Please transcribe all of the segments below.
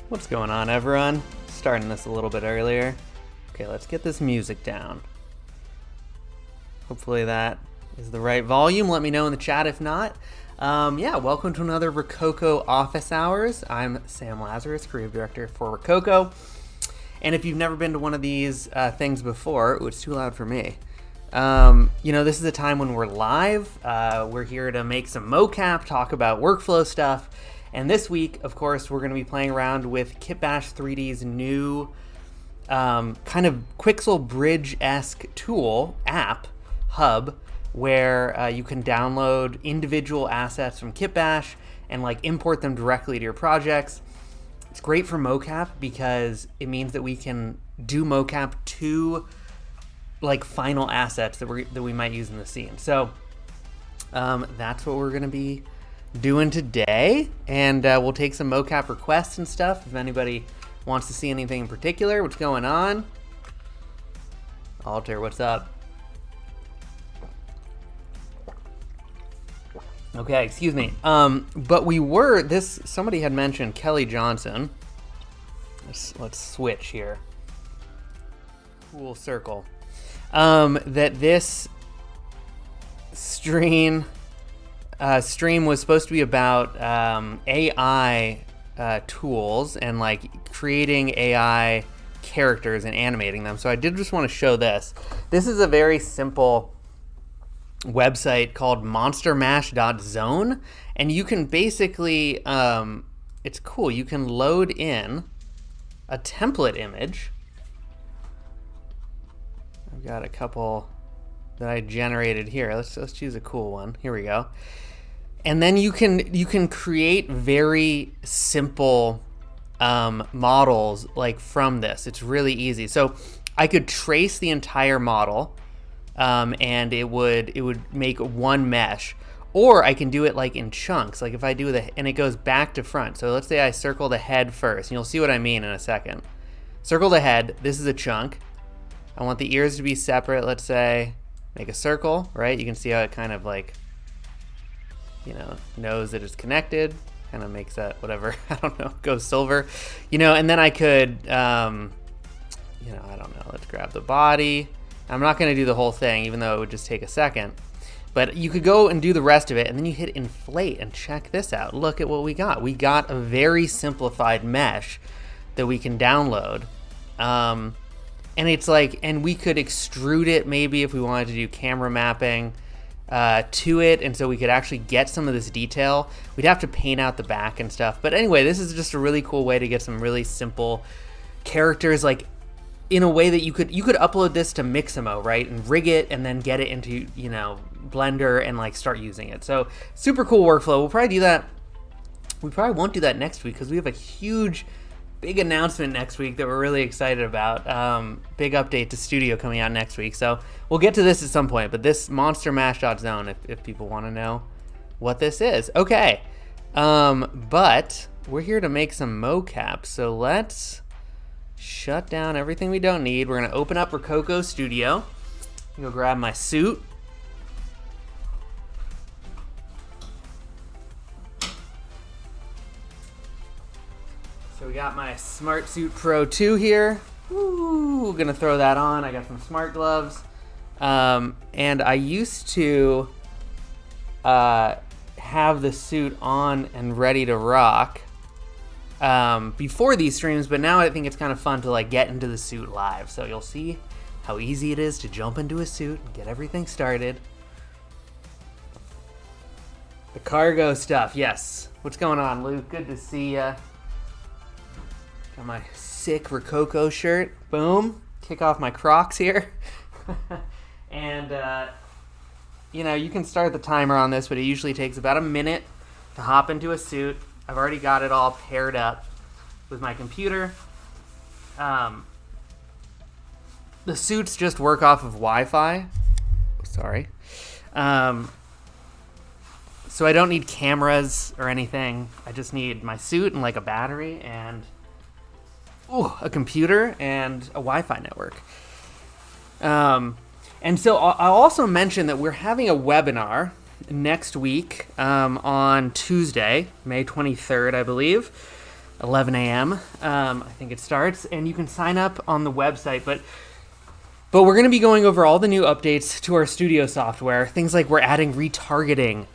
What's going on, everyone? Starting this a little bit earlier. Okay, let's get this music down. Hopefully that is the right volume. Let me know in the chat if not. Yeah, welcome to another Rokoko Office Hours. I'm Sam Lazarus, Creative Director for Rokoko. And if you've never been to one of these things before, it's too loud for me. This is a time when we're live. We're here to make some mocap, talk about workflow stuff. And this week, of course, we're going to be playing around with Kitbash3D's new kind of Quixel Bridge-esque tool, app, hub, where you can download individual assets from Kitbash and import them directly to your projects. It's great for mocap because it means that we can do mocap to final assets that we might use in the scene. So that's what we're going to be doing today, and we'll take some mocap requests and stuff if anybody wants to see anything in particular. What's going on? Alter, what's up? Okay, excuse me. But somebody had mentioned Kelly Johnson. Let's switch here. Cool circle. That this stream was supposed to be about AI tools and creating AI characters and animating them. So I did just want to show this. This is a very simple website called monstermash.zone, and you can basically it's cool. You can load in a template image. I've got a couple that I generated here. Let's choose a cool one. Here we go. And then you can create very simple models from this. It's really easy. So I could trace the entire model, and it would make one mesh, or I can do it in chunks. If I do and it goes back to front. So let's say I circle the head first, and you'll see what I mean in a second. Circle the head. This is a chunk. I want the ears to be separate. Let's say make a circle, right? You can see how it kind of knows that it's connected, kind of makes that whatever, I don't know, goes silver, and then I could, I don't know, let's grab the body. I'm not going to do the whole thing, even though it would just take a second, but you could go and do the rest of it, and then you hit inflate, and check this out. Look at what we got. We got a very simplified mesh that we can download. And it's and we could extrude it maybe if we wanted to do camera mapping to it, and so we could actually get some of this detail. We'd have to paint out the back and stuff. But anyway, this is just a really cool way to get some really simple characters, in a way that you could upload this to Mixamo, right, and rig it and then get it into Blender and start using it. So super cool workflow. We'll probably do that. We probably won't do that next week because we have a big announcement next week that we're really excited about. Big update to Studio coming out next week. So we'll get to this at some point, but this monstermash.zone if people want to know what this is. Okay. But we're here to make some mocap. So let's shut down everything we don't need. We're going to open up Rokoko Studio. Go grab my suit. So we got my Smart Suit Pro 2 here. Ooh, gonna throw that on. I got some smart gloves. And I used to have the suit on and ready to rock before these streams, but now I think it's kind of fun to get into the suit live. So you'll see how easy it is to jump into a suit and get everything started. The cargo stuff, yes. What's going on, Luke? Good to see ya. Got my sick Rokoko shirt. Boom. Kick off my Crocs here. And, you can start the timer on this, but it usually takes about a minute to hop into a suit. I've already got it all paired up with my computer. The suits just work off of Wi-Fi. Sorry. So I don't need cameras or anything. I just need my suit and a battery and a computer and a Wi-Fi network. And so I'll also mention that we're having a webinar next week on Tuesday, May 23rd, I believe. 11 a.m. I think it starts, and you can sign up on the website. But we're going to be going over all the new updates to our studio software. Things like we're adding retargeting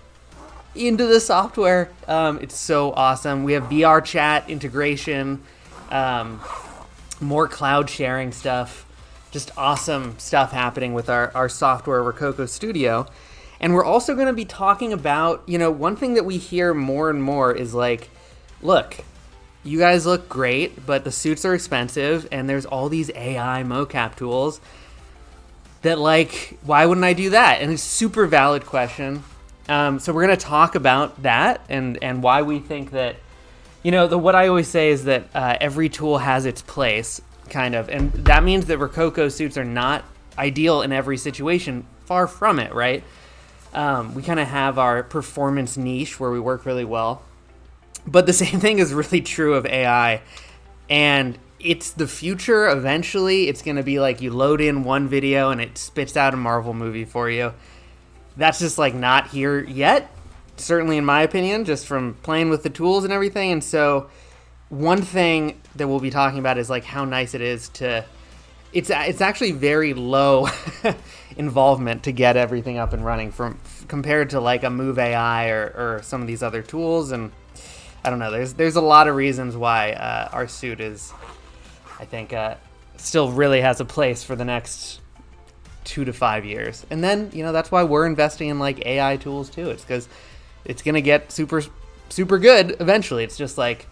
into the software. It's so awesome. We have VR chat integration, more cloud sharing stuff. Just awesome stuff happening with our software, Rokoko Studio. And we're also going to be talking about, one thing that we hear more and more is like, look, you guys look great, but the suits are expensive, and there's all these AI mocap tools that, like, why wouldn't I do that? And it's a super valid question. So we're going to talk about that and why we think that, what I always say is that every tool has its place, kind of. And that means that Rokoko suits are not ideal in every situation. Far from it, right? We kind of have our performance niche where we work really well. But the same thing is really true of AI. And it's the future. Eventually, it's going to be like you load in one video and it spits out a Marvel movie for you. That's just like not here yet, certainly in my opinion, just from playing with the tools and everything. And so one thing that we'll be talking about is like how nice it is to, it's actually very low involvement to get everything up and running compared to like a Move AI or some of these other tools. And I don't know, there's a lot of reasons why our suit is, I think, still really has a place for the next 2 to 5 years. And then, that's why we're investing in like AI tools too. It's because it's going to get super, super good eventually. It's just like,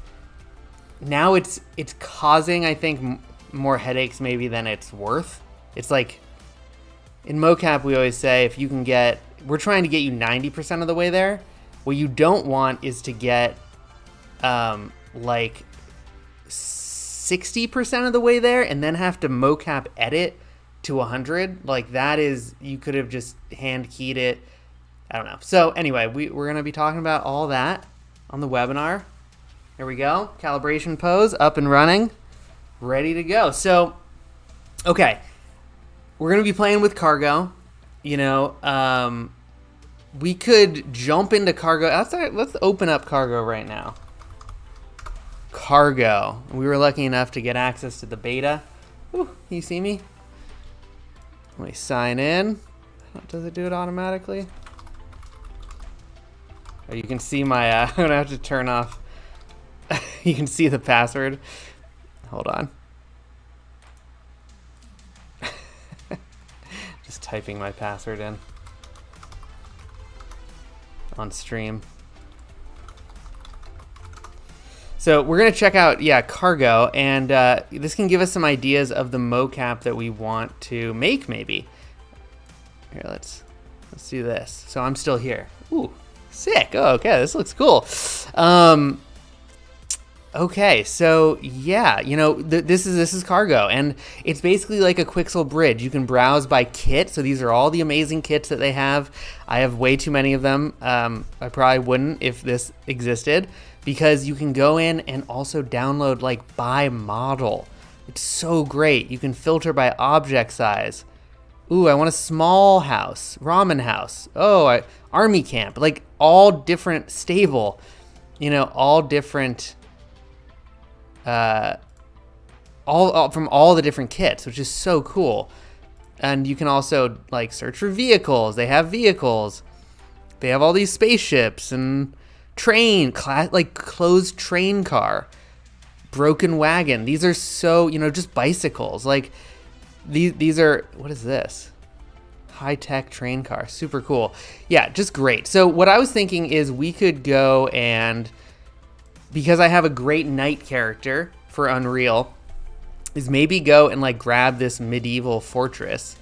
now it's causing, I think, more headaches maybe than it's worth. It's like, in mocap, we always say we're trying to get you 90% of the way there. What you don't want is to get like 60% of the way there and then have to mocap edit to 100. Like that is, you could have just hand keyed it. I don't know. So anyway, we're going to be talking about all that on the webinar. Here we go. Calibration pose up and running, ready to go. So, okay, we're going to be playing with cargo. We could jump into cargo. Let's open up cargo right now. Cargo. We were lucky enough to get access to the beta. Ooh, you see me? Let me sign in. Does it do it automatically? Oh, you can see my, I'm going to have to turn off. You can see the password. Hold on. Just typing my password in on stream. So we're going to check out, cargo, and this can give us some ideas of the mocap that we want to make, maybe. Here, let's do this. So I'm still here. Ooh, sick. Oh, okay, this looks cool. Okay, so this is cargo, and it's basically like a Quixel bridge. You can browse by kit, so these are all the amazing kits that they have. I have way too many of them. I probably wouldn't if this existed, because you can go in and also download like by model. It's so great. You can filter by object size. Ooh, I want a small house, ramen house. Oh, army camp, like all different stable, all different, all from all the different kits, which is so cool. And you can also like search for vehicles. They have vehicles. They have all these spaceships and like closed train car, broken wagon. These are so, just bicycles. Like these are, what is this? High-tech train car, super cool. Yeah, just great. So what I was thinking is we could go and, because I have a great knight character for Unreal, is maybe go and like grab this medieval fortress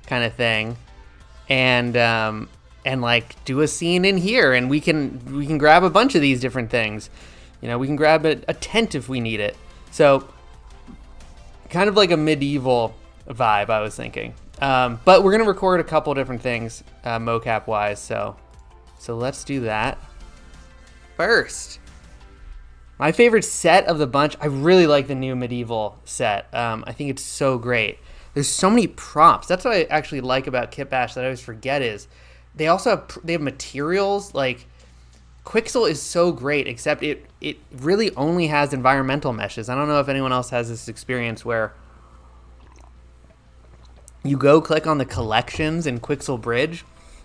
kind of thing, and like do a scene in here, and we can grab a bunch of these different things. We can grab a tent if we need it. So kind of like a medieval vibe, I was thinking. But we're gonna record a couple different things mocap wise, so let's do that first. My favorite set of the bunch, I really like the new medieval set. I think it's so great. There's so many props. That's what I actually like about Kitbash that I always forget is they also have materials like Quixel is so great, except it really only has environmental meshes. I don't know if anyone else has this experience where you go click on the collections in Quixel Bridge,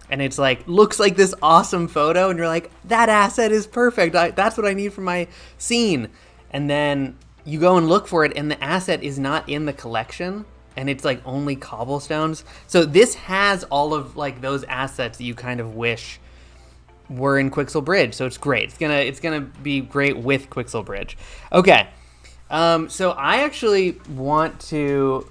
and it's like, looks like this awesome photo, and you're like, that asset is perfect. That's what I need for my scene. And then you go and look for it, and the asset is not in the collection, and it's like only cobblestones. So this has all of like those assets that you kind of wish were in Quixel Bridge. So it's great. It's gonna be great with Quixel Bridge. Okay. So I actually want to.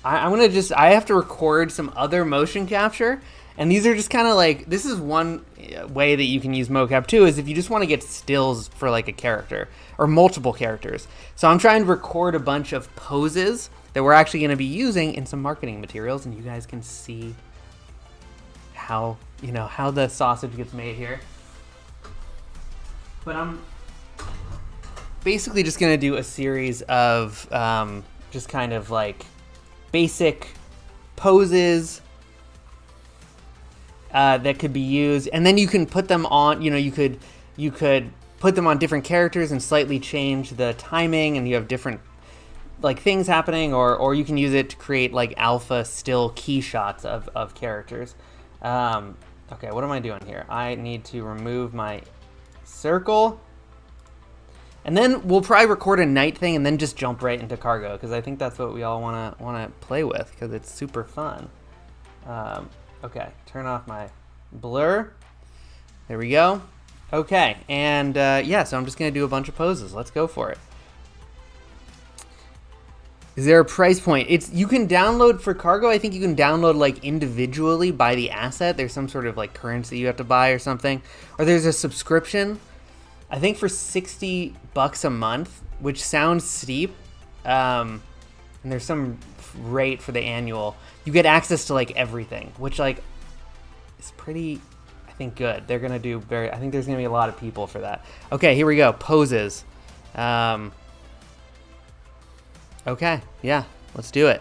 I have to record some other motion capture, and these are just kind of like, this is one way that you can use mocap too, is if you just want to get stills for like a character or multiple characters. So I'm trying to record a bunch of poses that we're actually going to be using in some marketing materials, and you guys can see how the sausage gets made here. But I'm basically just going to do a series of just kind of like basic poses that could be used, and then you can put them on, you could put them on different characters and slightly change the timing, and you have different like things happening, or you can use it to create like alpha still key shots of characters. Okay, what am I doing here? I need to remove my circle. And then we'll probably record a night thing and then just jump right into cargo, because I think that's what we all wanna play with, because it's super fun. Okay, turn off my blur. There we go. Okay, and yeah, so I'm just gonna do a bunch of poses. Let's go for it. Is there a price point? You can download for cargo. I think you can download like individually by the asset. There's some sort of like currency you have to buy or something, or there's a subscription. I think for $60 a month, which sounds steep, and there's some rate for the annual, you get access to like everything, which like is pretty, I think, good. They're gonna do I think there's gonna be a lot of people for that. Okay, here we go. Poses. Okay, yeah, let's do it.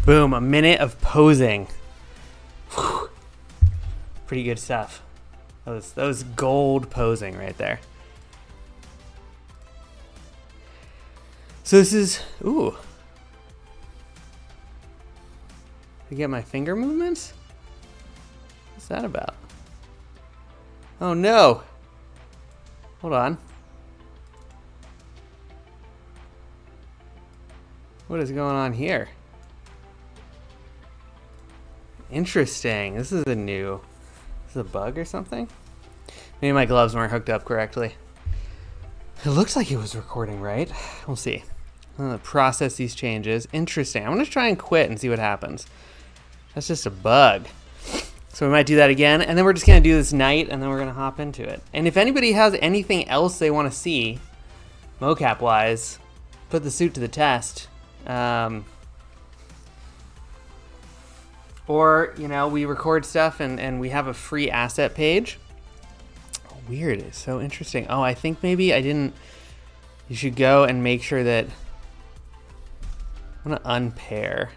Boom, a minute of posing. Whew. Pretty good stuff. That was gold posing right there. So this is, ooh. I get my finger movements? What's that about? Oh no. Hold on. What is going on here? Interesting. This is a bug or something? Maybe my gloves weren't hooked up correctly. It looks like it was recording right. We'll see. I'm gonna process these changes. Interesting. I'm gonna try and quit and see what happens. That's just a bug. So we might do that again, and then we're just gonna do this night, and then we're gonna hop into it. And if anybody has anything else they want to see, mocap wise, put the suit to the test. Or, we record stuff and we have a free asset page. Oh, weird. It's so interesting. Oh, I think maybe I didn't. You should go and make sure that. I'm going to unpair.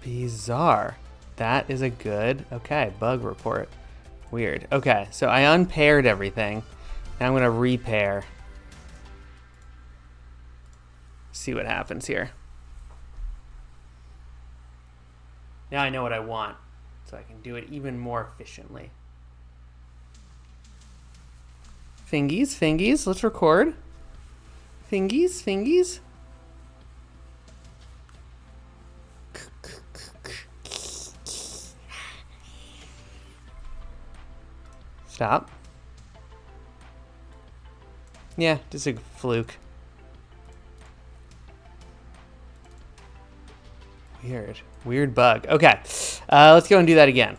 Bizarre. That is a good, okay, bug report. Weird. Okay, so I unpaired everything. Now I'm gonna repair. See what happens here. Now I know what I want, so I can do it even more efficiently. Fingies, fingies, let's record. Fingies, fingies. Stop. Yeah, just a fluke. Weird bug. Okay, let's go and do that again.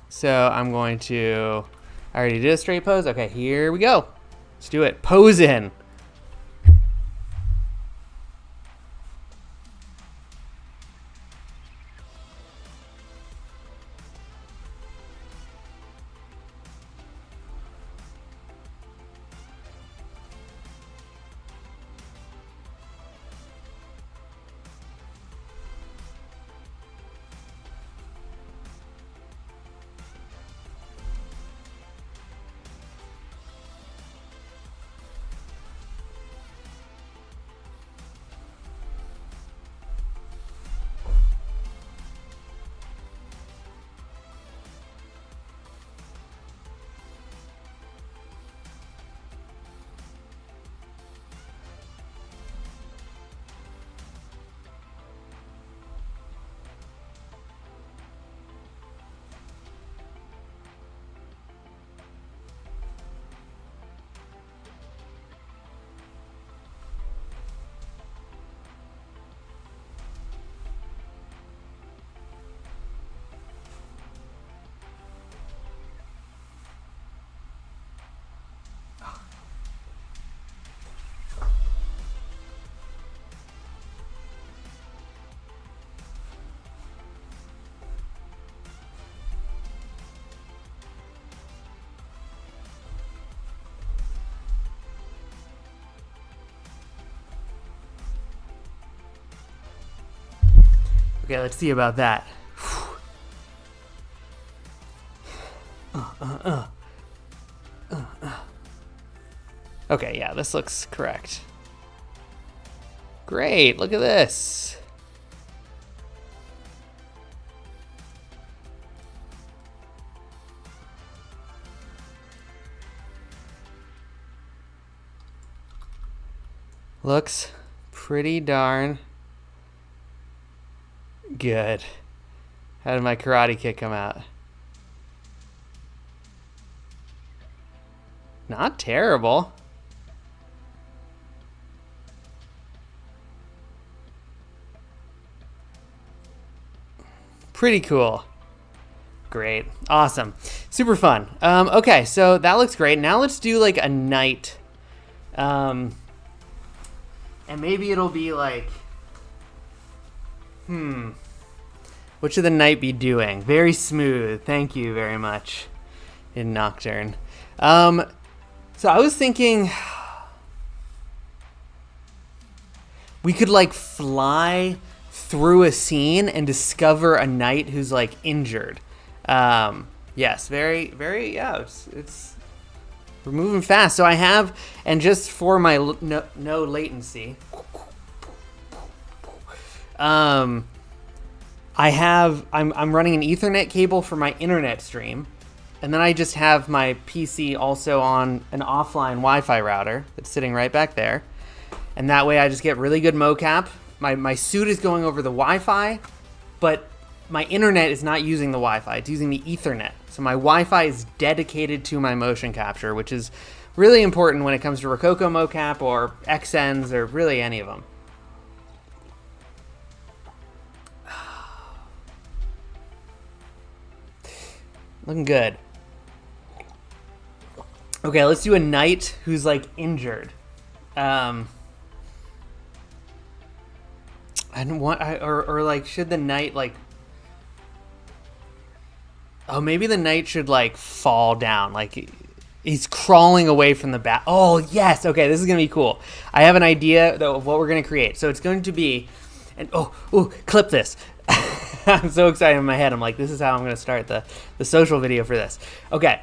So I'm going to, I already did a straight pose. Okay, here we go. Let's do it. Pose in. Okay, let's see about that. Okay, yeah, this looks correct. Great, look at this. Looks pretty darn good. How did my karate kick come out? Not terrible. Pretty cool. Great. Awesome. Super fun. Okay, so that looks great. Now let's do like a knight. And maybe it'll be like, what should the knight be doing? Very smooth. Thank you very much in Nocturne. So I was thinking we could like fly through a scene and discover a knight who's like injured. Yes, very, yeah, it's we're moving fast. So I have, and just for my no latency, I'm running an Ethernet cable for my internet stream, and then I just have my PC also on an offline Wi-Fi router that's sitting right back there, and that way I just get really good mocap. My suit is going over the Wi-Fi, but my internet is not using the Wi-Fi, it's using the Ethernet. So my Wi-Fi is dedicated to my motion capture, which is really important when it comes to Rokoko mocap or XNs or really any of them. Looking good. Okay, let's do a knight who's like injured. I don't want, or like, should the knight like, oh, maybe the knight should like fall down, like he's crawling away from the bat. Oh yes, okay, this is gonna be cool. I have an idea though of what we're gonna create. So it's going to be, and oh, clip this. I'm so excited in my head. I'm like, this is how I'm going to start the social video for this. Okay.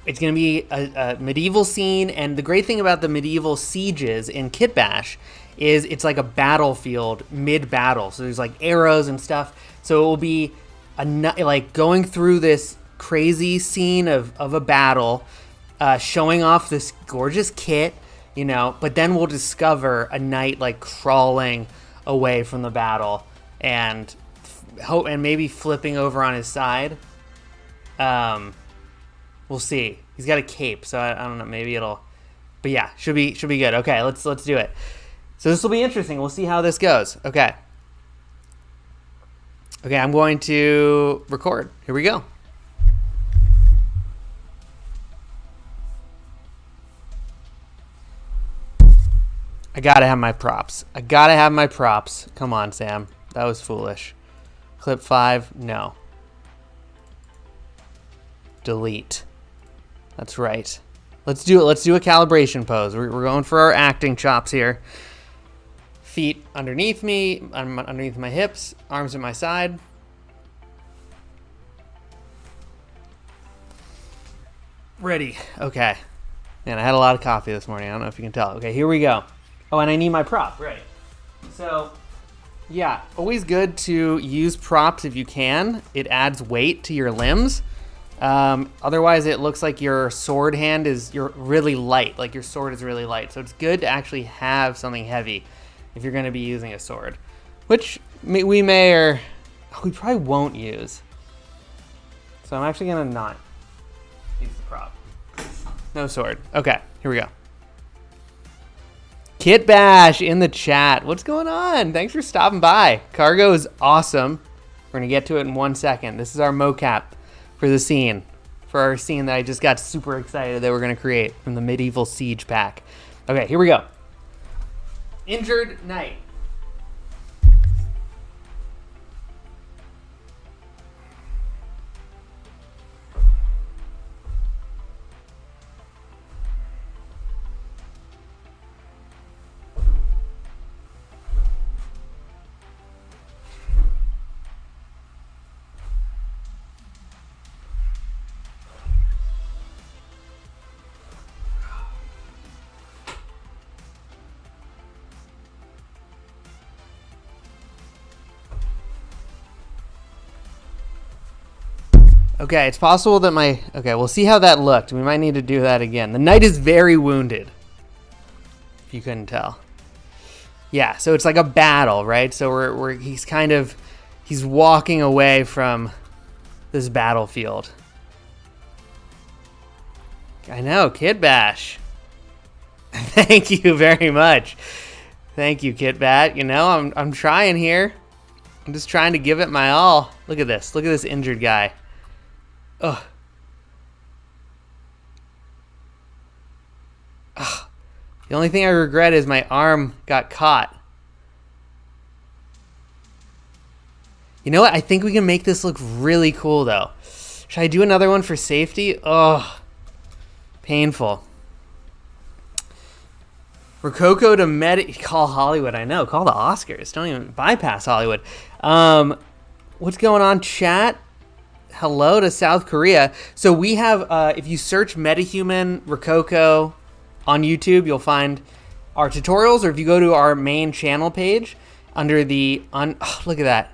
It's going to be a medieval scene, and the great thing about the medieval sieges in Kitbash is it's like a battlefield mid-battle. So there's like arrows and stuff. So it will be like going through this crazy scene of a battle, showing off this gorgeous kit, you know, but then we'll discover a knight like crawling away from the battle and maybe flipping over on his side. We'll see. He's got a cape, so I don't know. Maybe it'll, but yeah, should be good. Okay, let's do it. So this will be interesting. We'll see how this goes. Okay. Okay, I'm going to record. Here we go. I gotta have my props. Come on, Sam. That was foolish. Clip 5. No. Delete. That's right. Let's do it. Let's do a calibration pose. We're going for our acting chops here. Feet underneath me, underneath my hips, arms at my side. Ready. Okay. Man, I had a lot of coffee this morning. I don't know if you can tell. Okay, here we go. Oh, and I need my prop. Right. So, yeah, always good to use props if you can. It adds weight to your limbs. Otherwise, it looks like your sword hand you're really light. Like your sword is really light. So it's good to actually have something heavy if you're going to be using a sword, which we probably won't use. So I'm actually going to not use the prop. No sword. Okay, here we go. Kitbash in the chat. What's going on? Thanks for stopping by. Cargo is awesome. We're going to get to it in 1 second. This is our mocap for the scene. For our scene that I just got super excited that we're going to create from the medieval siege pack. Okay, here we go. Injured knight. Okay, it's possible that okay, we'll see how that looked. We might need to do that again. The knight is very wounded, if you couldn't tell. Yeah, so it's like a battle, right? So he's walking away from this battlefield. I know, Kitbash. Thank you very much. Thank you, Kitbat. You know, I'm trying here. I'm just trying to give it my all. Look at this. Look at this injured guy. Ugh. Ugh. The only thing I regret is my arm got caught. You know what? I think we can make this look really cool, though. Should I do another one for safety? Oh, painful. Rokoko to call Hollywood. I know. Call the Oscars. Don't even bypass Hollywood. What's going on, chat? Hello to South Korea. So we have, if you search MetaHuman Rokoko on YouTube, you'll find our tutorials, or if you go to our main channel page under the, look at that.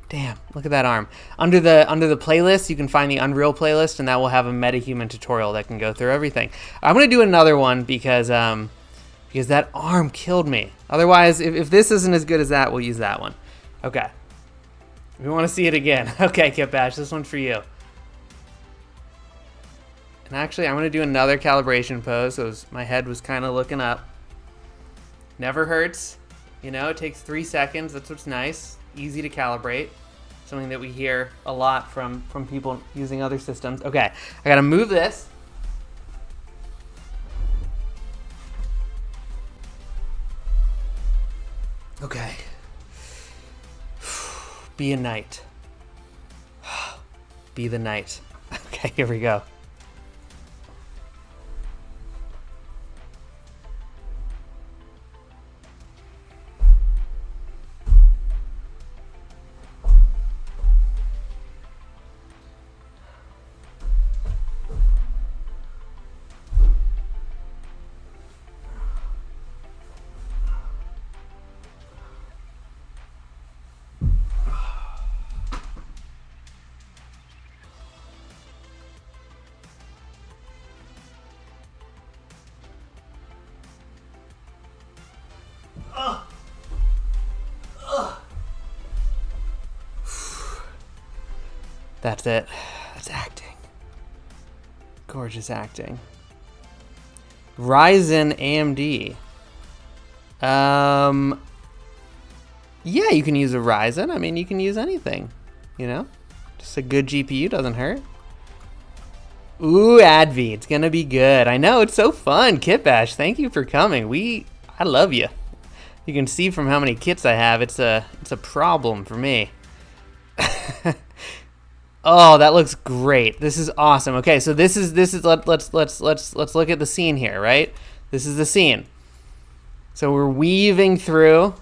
Damn, look at that arm. Under the playlist, you can find the Unreal playlist, and that will have a MetaHuman tutorial that can go through everything. I'm going to do another one because that arm killed me. Otherwise, if this isn't as good as that, we'll use that one. Okay. We want to see it again. Okay, Kitbash, this one's for you. And actually, I'm going to do another calibration pose. So my head was kind of looking up. Never hurts. You know, it takes 3 seconds. That's what's nice. Easy to calibrate. Something that we hear a lot from people using other systems. Okay, I got to move this. Okay. Be a knight. Be the knight. Okay, here we go. That's it. That's acting. Gorgeous acting. Ryzen AMD. Yeah, you can use a Ryzen. I mean, you can use anything, you know? Just a good GPU doesn't hurt. Ooh, Advi, it's gonna be good. I know, it's so fun. Kitbash, thank you for coming. I love you. You can see from how many kits I have, it's a problem for me. Oh, that looks great. This is awesome. Okay, so let's look at the scene here, right? This is the scene. So we're weaving through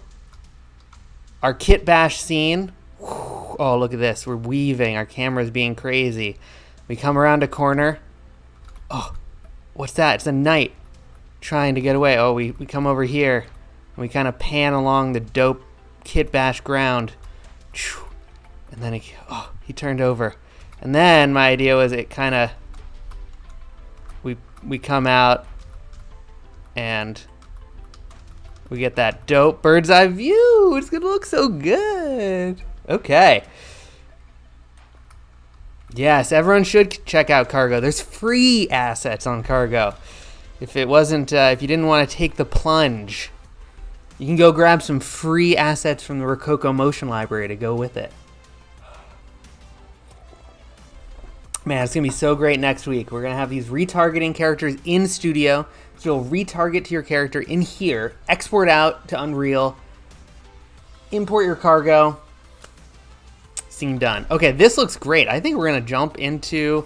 our Kitbash scene. Oh, look at this. We're weaving. Our camera's being crazy. We come around a corner. Oh, what's that? It's a knight trying to get away. Oh, we come over here and we kind of pan along the dope Kitbash ground. And then he turned over. And then my idea was it kind of, we come out and we get that dope bird's eye view. It's gonna look so good. Okay. Yes, everyone should check out Cargo. There's free assets on Cargo. If it wasn't, if you didn't want to take the plunge, you can go grab some free assets from the Rokoko motion library to go with it. Man, it's gonna be so great next week. We're gonna have these retargeting characters in studio. So you'll retarget to your character in here, export out to Unreal, import your cargo. Scene done. Okay, this looks great. I think we're gonna jump into,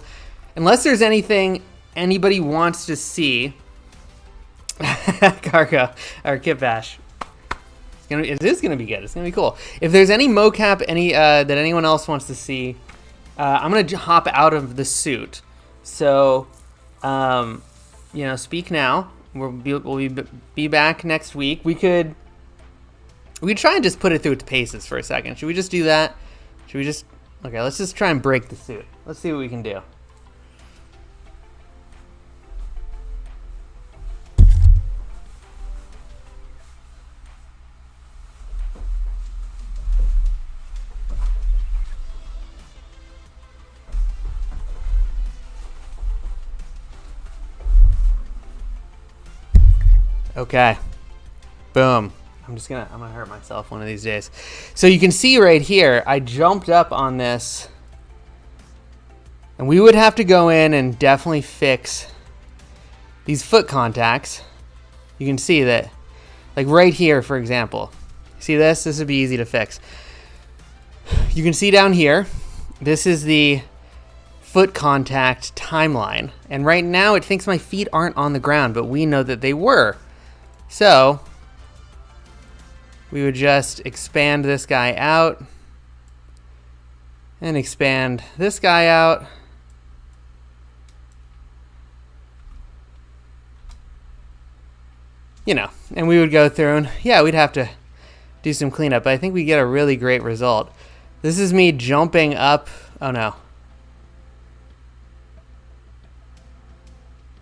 unless there's anything anybody wants to see. Cargo or Kitbash. It is gonna be good. It's gonna be cool. If there's any mocap that anyone else wants to see, I'm gonna hop out of the suit. So, you know, speak now. We'll be back next week. We could try and just put it through its paces for a second. Should we just do that? Should we just... Okay, let's just try and break the suit. Let's see what we can do. Okay. Boom. I'm gonna hurt myself one of these days. So you can see right here, I jumped up on this, and we would have to go in and definitely fix these foot contacts. You can see that, like right here, for example. See this? This would be easy to fix. You can see down here, this is the foot contact timeline. And right now it thinks my feet aren't on the ground, but we know that they were. So we would just expand this guy out and expand this guy out. You know, and we would go through and yeah, we'd have to do some cleanup, but I think we get a really great result. This is me jumping up. Oh no.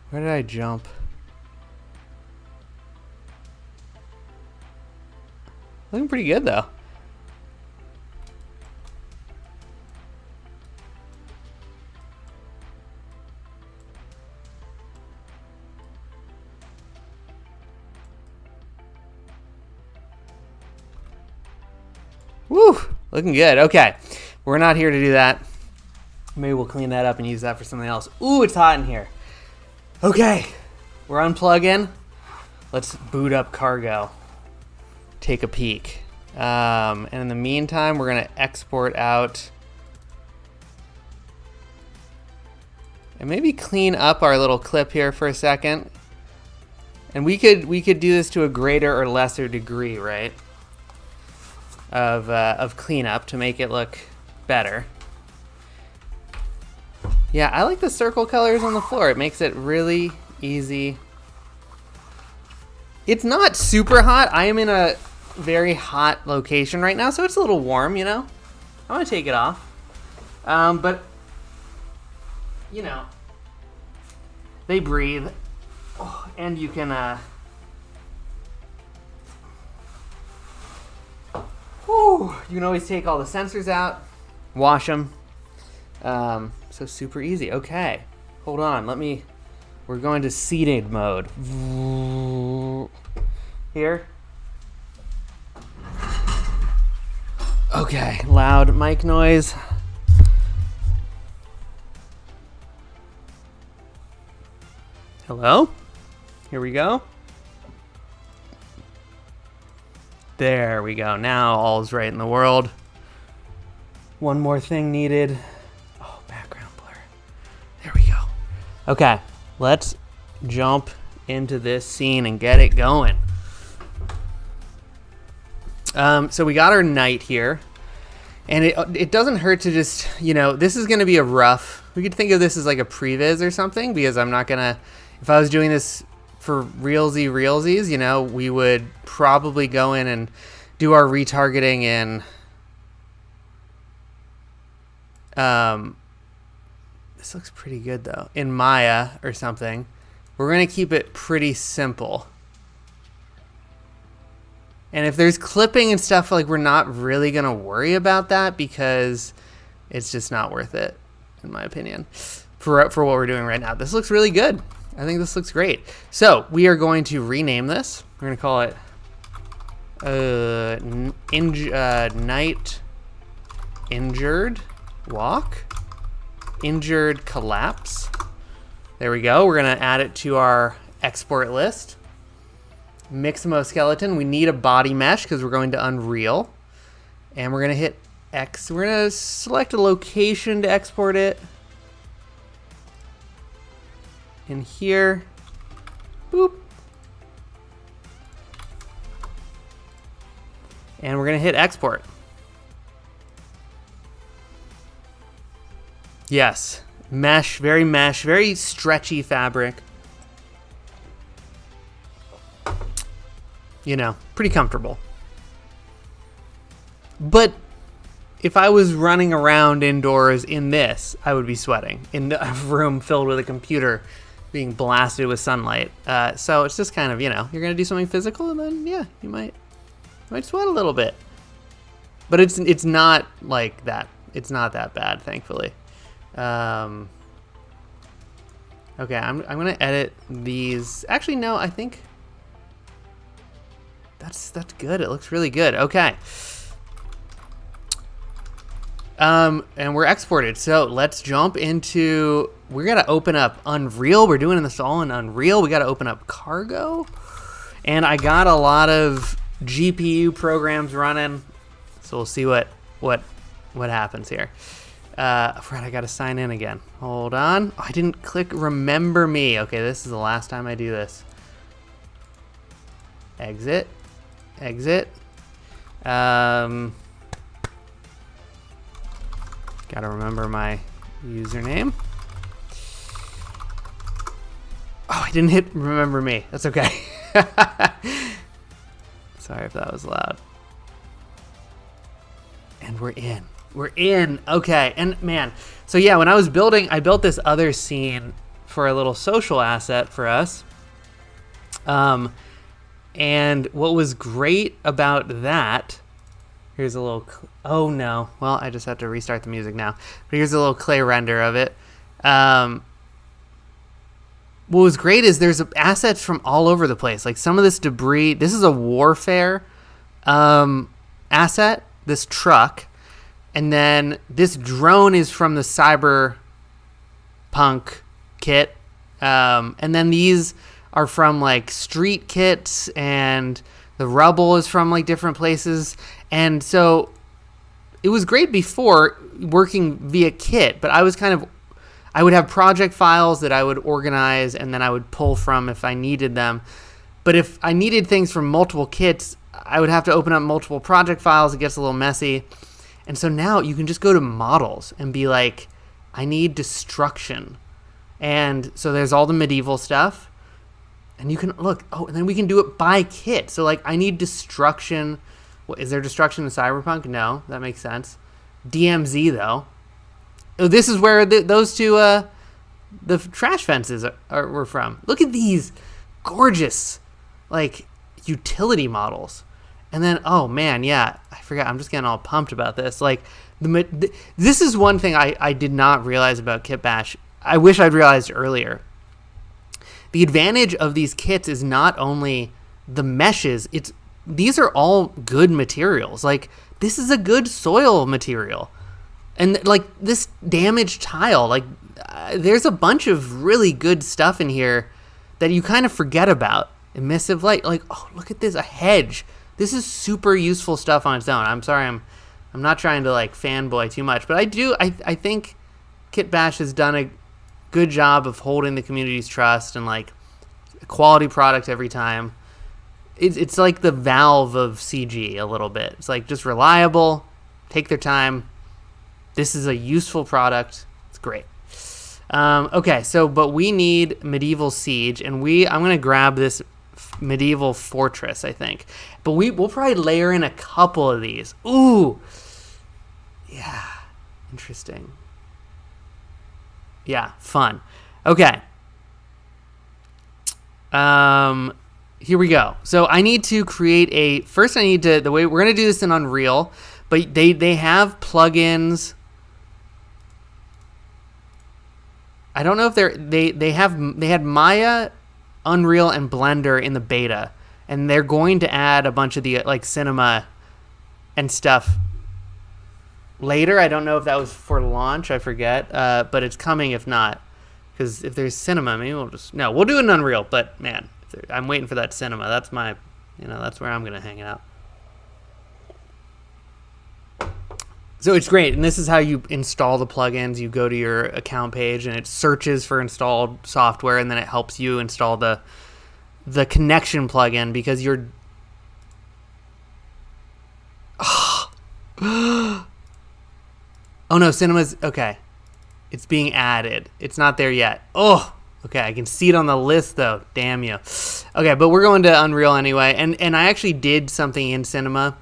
Where did I jump? Looking pretty good though. Woo! Looking good. Okay. We're not here to do that. Maybe we'll clean that up and use that for something else. Ooh, it's hot in here. Okay. We're unplugging. Let's boot up Cargo. Take a peek. And in the meantime, we're going to export out and maybe clean up our little clip here for a second. And we could do this to a greater or lesser degree, right? Of cleanup to make it look better. Yeah, I like the circle colors on the floor. It makes it really easy. It's not super hot. I am in a very hot location right now, so it's a little warm, you know? I'm gonna take it off. But, you know, they breathe. Oh, and you can, you can always take all the sensors out, wash them, So super easy. Okay, hold on. We're going to seated mode. Here. Okay, loud mic noise. Hello? Here we go. There we go. Now all's right in the world. One more thing needed. Oh, background blur. There we go. Okay, let's jump into this scene and get it going. So we got our knight here. And it doesn't hurt to just, this is going to be we could think of this as like a previs or something, because I'm not going to, if I was doing this for realsies, we would probably go in and do our retargeting in, this looks pretty good though, in Maya or something. We're going to keep it pretty simple. And if there's clipping and stuff, like, we're not really going to worry about that because it's just not worth it, in my opinion, for what we're doing right now. This looks really good. I think this looks great. So we are going to rename this. We're going to call it Night Injured Walk, Injured Collapse. There we go. We're going to add it to our export list. Mixamo skeleton. We need a body mesh because we're going to Unreal. And we're going to hit X. We're going to select a location to export it. In here. Boop. And we're going to hit export. Yes. Mesh, very stretchy fabric. Pretty comfortable. But if I was running around indoors in this, I would be sweating in a room filled with a computer being blasted with sunlight. So it's just kind of, you're going to do something physical, and then, yeah, you might sweat a little bit. But it's not like that. It's not that bad, thankfully. Okay, I'm going to edit these. Actually, no, I think that's good. It looks really good. Okay. And we're exported. So let's jump into, we're going to open up Unreal. We're doing this all in Unreal. We got to open up Cargo. And I got a lot of GPU programs running. So we'll see what happens here. I forgot I got to sign in again. Hold on. Oh, I didn't click Remember Me. Okay, this is the last time I do this. Exit. Gotta remember my username. Oh, I didn't hit Remember Me. That's okay. Sorry if that was loud. And we're in. Okay. And man, so yeah, when I was building, I built this other scene for a little social asset for us. And what was great about that, here's a little, oh no, well, I just have to restart the music now. But here's a little clay render of it. What was great is there's assets from all over the place. Like some of this debris, this is a warfare asset, this truck. And then this drone is from the Cyberpunk kit. And then these are from like street kits, and the rubble is from like different places. And so it was great before working via kit, but I would have project files that I would organize and then I would pull from if I needed them. But if I needed things from multiple kits, I would have to open up multiple project files. It gets a little messy. And so now you can just go to models and be like, I need destruction. And so there's all the medieval stuff. And you can look, and then we can do it by kit. So like, I need destruction. What, is there destruction in Cyberpunk? No, that makes sense. DMZ though. Oh, this is where those two, the trash fences were from. Look at these gorgeous, like, utility models. And then, oh man, yeah, I forgot. I'm just getting all pumped about this. Like, this is one thing I did not realize about Kitbash. I wish I'd realized earlier. The advantage of these kits is not only the meshes, these are all good materials. Like, this is a good soil material. And like this damaged tile, like there's a bunch of really good stuff in here that you kind of forget about. Emissive light, like, oh, look at this, a hedge. This is super useful stuff on its own. I'm sorry, I'm not trying to like fanboy too much, but I think Kitbash has done a good job of holding the community's trust and like a quality product every time. It's like the Valve of CG a little bit. It's like just reliable, take their time. This is a useful product. It's great. Okay, but we need Medieval Siege, and I'm gonna grab this Medieval Fortress, I think. But we'll probably layer in a couple of these. Ooh, yeah, interesting. Yeah, fun. Okay. Here we go. So I need to create the way we're gonna do this in Unreal, but they have plugins. I don't know if they had Maya, Unreal, and Blender in the beta, and they're going to add a bunch of the like cinema and stuff later. I don't know if that was for launch. I forget, but it's coming if not, because if there's cinema, maybe we'll do it in Unreal. But man, I'm waiting for that cinema. That's that's where I'm gonna hang out. So it's great, and this is how you install the plugins. You go to your account page, and it searches for installed software, and then it helps you install the connection plugin because you're... Oh no, Cinema's... Okay. It's being added. It's not there yet. Oh! Okay, I can see it on the list, though. Damn you. Okay, but we're going to Unreal anyway, and I actually did something in Cinema,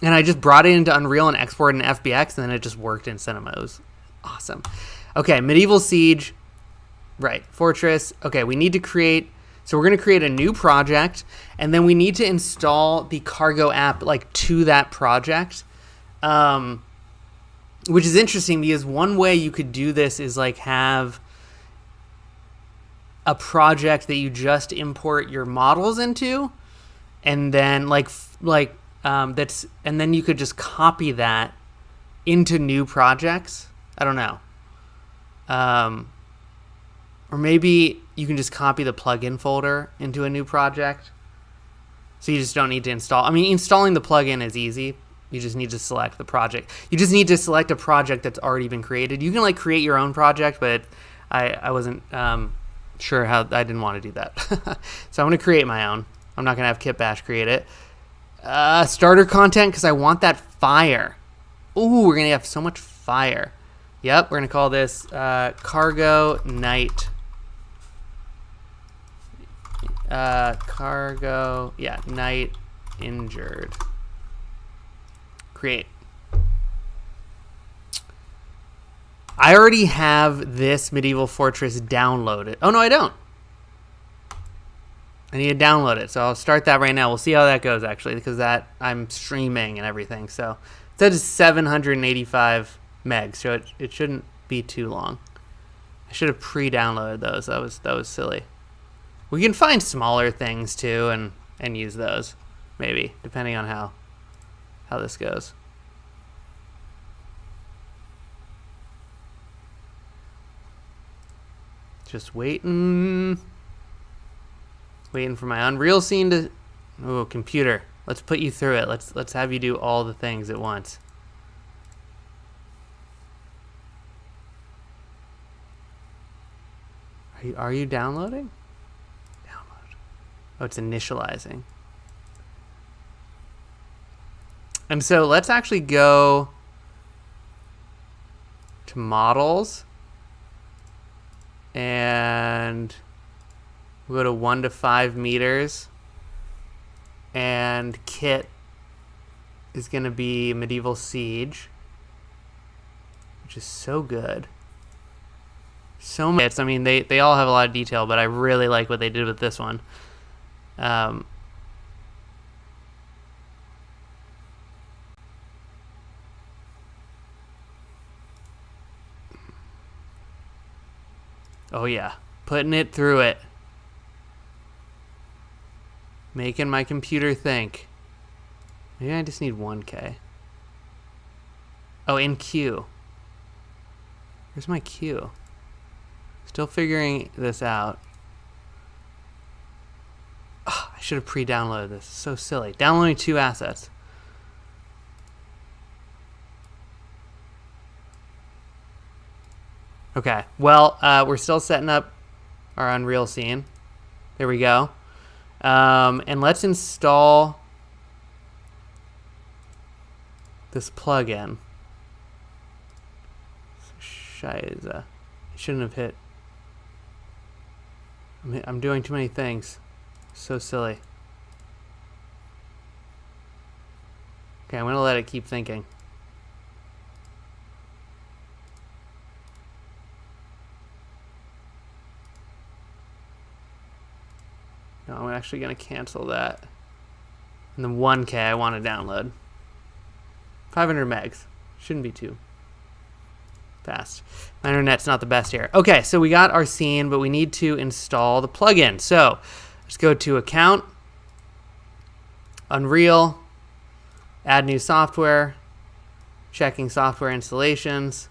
and I just brought it into Unreal and exported in FBX, and then it just worked in Cinema. It was awesome. Okay, Medieval Siege. Right, Fortress. Okay, we need to create... So we're going to create a new project, and then we need to install the cargo app like to that project, which is interesting because one way you could do this is like have a project that you just import your models into, and then and then you could just copy that into new projects. I don't know. Or maybe you can just copy the plugin folder into a new project. So you just don't need to install. I mean, installing the plugin is easy. You just need to select the project. You just need to select a project that's already been created. You can like create your own project, but I wasn't sure how. I didn't want to do that. So I'm going to create my own. I'm not going to have Kitbash create it. Starter content, because I want that fire. Ooh, we're going to have so much fire. Yep, we're going to call this Cargo Night. Night Injured. Create. I already have this Medieval Fortress downloaded. Oh, no, I don't. I need to download it, so I'll start that right now. We'll see how that goes, actually, because that I'm streaming and everything. So it says 785 megs, so it shouldn't be too long. I should have pre-downloaded those. That was silly. We can find smaller things too and use those, maybe, depending on how this goes. Just waiting for my Unreal scene to... Oh, computer. Let's put you through it. Let's have you do all the things at once. Are you downloading? Download. Oh, it's initializing. And so let's actually go to models, and we'll go to 1 to 5 meters, and kit is going to be Medieval Siege, which is so good. So much. I mean, they all have a lot of detail, but I really like what they did with this one. Oh yeah, putting it through it. Making my computer think. Maybe I just need 1K. Oh, in queue. Where's my queue? Still figuring this out. Oh, I should have pre-downloaded this. It's so silly. Downloading 2 assets. Okay, well, we're still setting up our Unreal scene. There we go. And let's install this plugin. Shiza. I shouldn't have hit. I'm doing too many things. So silly. Okay, I'm going to let it keep thinking. No, I'm actually going to cancel that. And the 1K I want to download. 500 megs. Shouldn't be too fast. My internet's not the best here. Okay, so we got our scene, but we need to install the plugin. So let's go to Account, Unreal, Add New Software, checking software installations.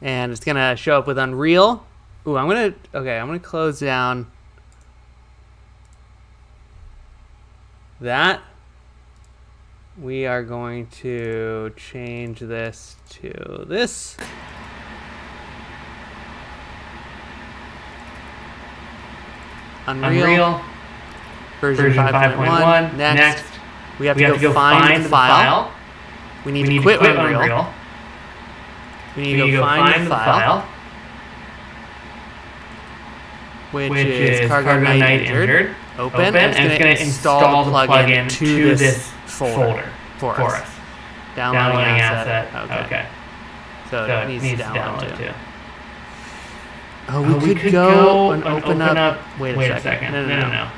And it's gonna show up with Unreal. Ooh, I'm gonna close down that. We are going to change this to this. Unreal. Version 5.1. Next. We have to go find the file. We need to quit Unreal. We need to go find the file. Which is Cargo Knight Injured. Open. And it's going to install the plugin to this folder for us. Downloading asset. Okay. So it needs to download too. Oh, we could go and open up. Wait a second. No.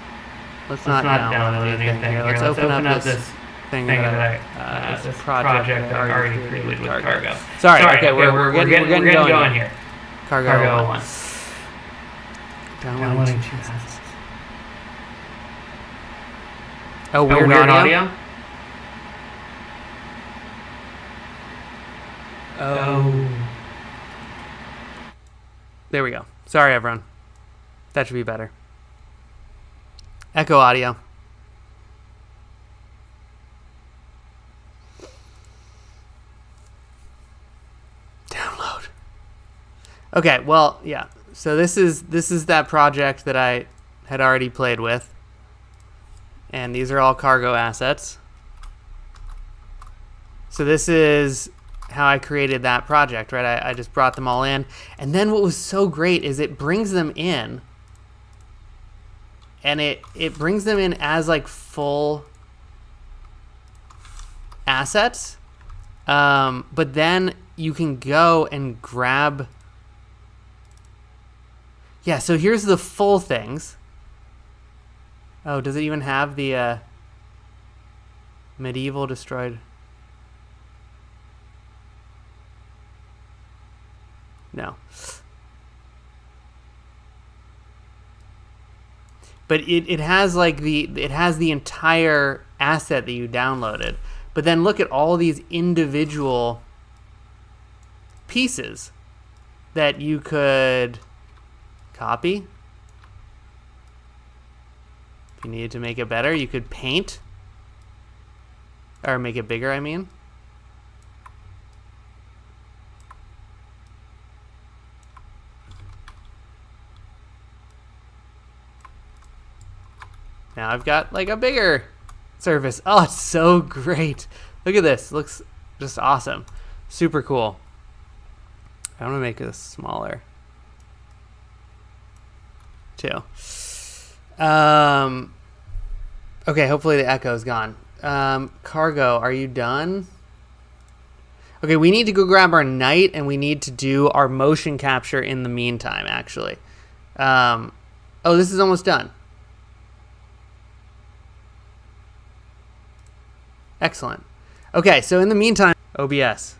Let's not download anything here. Let's open up this thing that this project I already created with Cargo. Sorry. Okay, we're getting going here. Cargo 1. Downloading 2 assets. Oh, weird audio? Oh. There we go. Sorry, everyone. That should be better. Echo audio. Download. Okay, well, yeah. So this is that project that I had already played with. And these are all cargo assets. So this is how I created that project, right? I just brought them all in. And then what was so great is it brings them in. And it brings them in as like full assets. But then you can go and grab. Yeah, so here's the full things. Oh, does it even have the medieval destroyed? No. But it has like it has the entire asset that you downloaded. But then look at all these individual pieces that you could copy. If you needed to make it better, you could paint. Or make it bigger, I mean. Now I've got like a bigger surface. Oh, it's so great. Look at this. It looks just awesome. Super cool. I'm going to make this smaller too. Okay, hopefully the echo is gone. Cargo, are you done? Okay, we need to go grab our knight and we need to do our motion capture in the meantime, actually. Oh, this is almost done. Excellent. Okay, so in the meantime, OBS.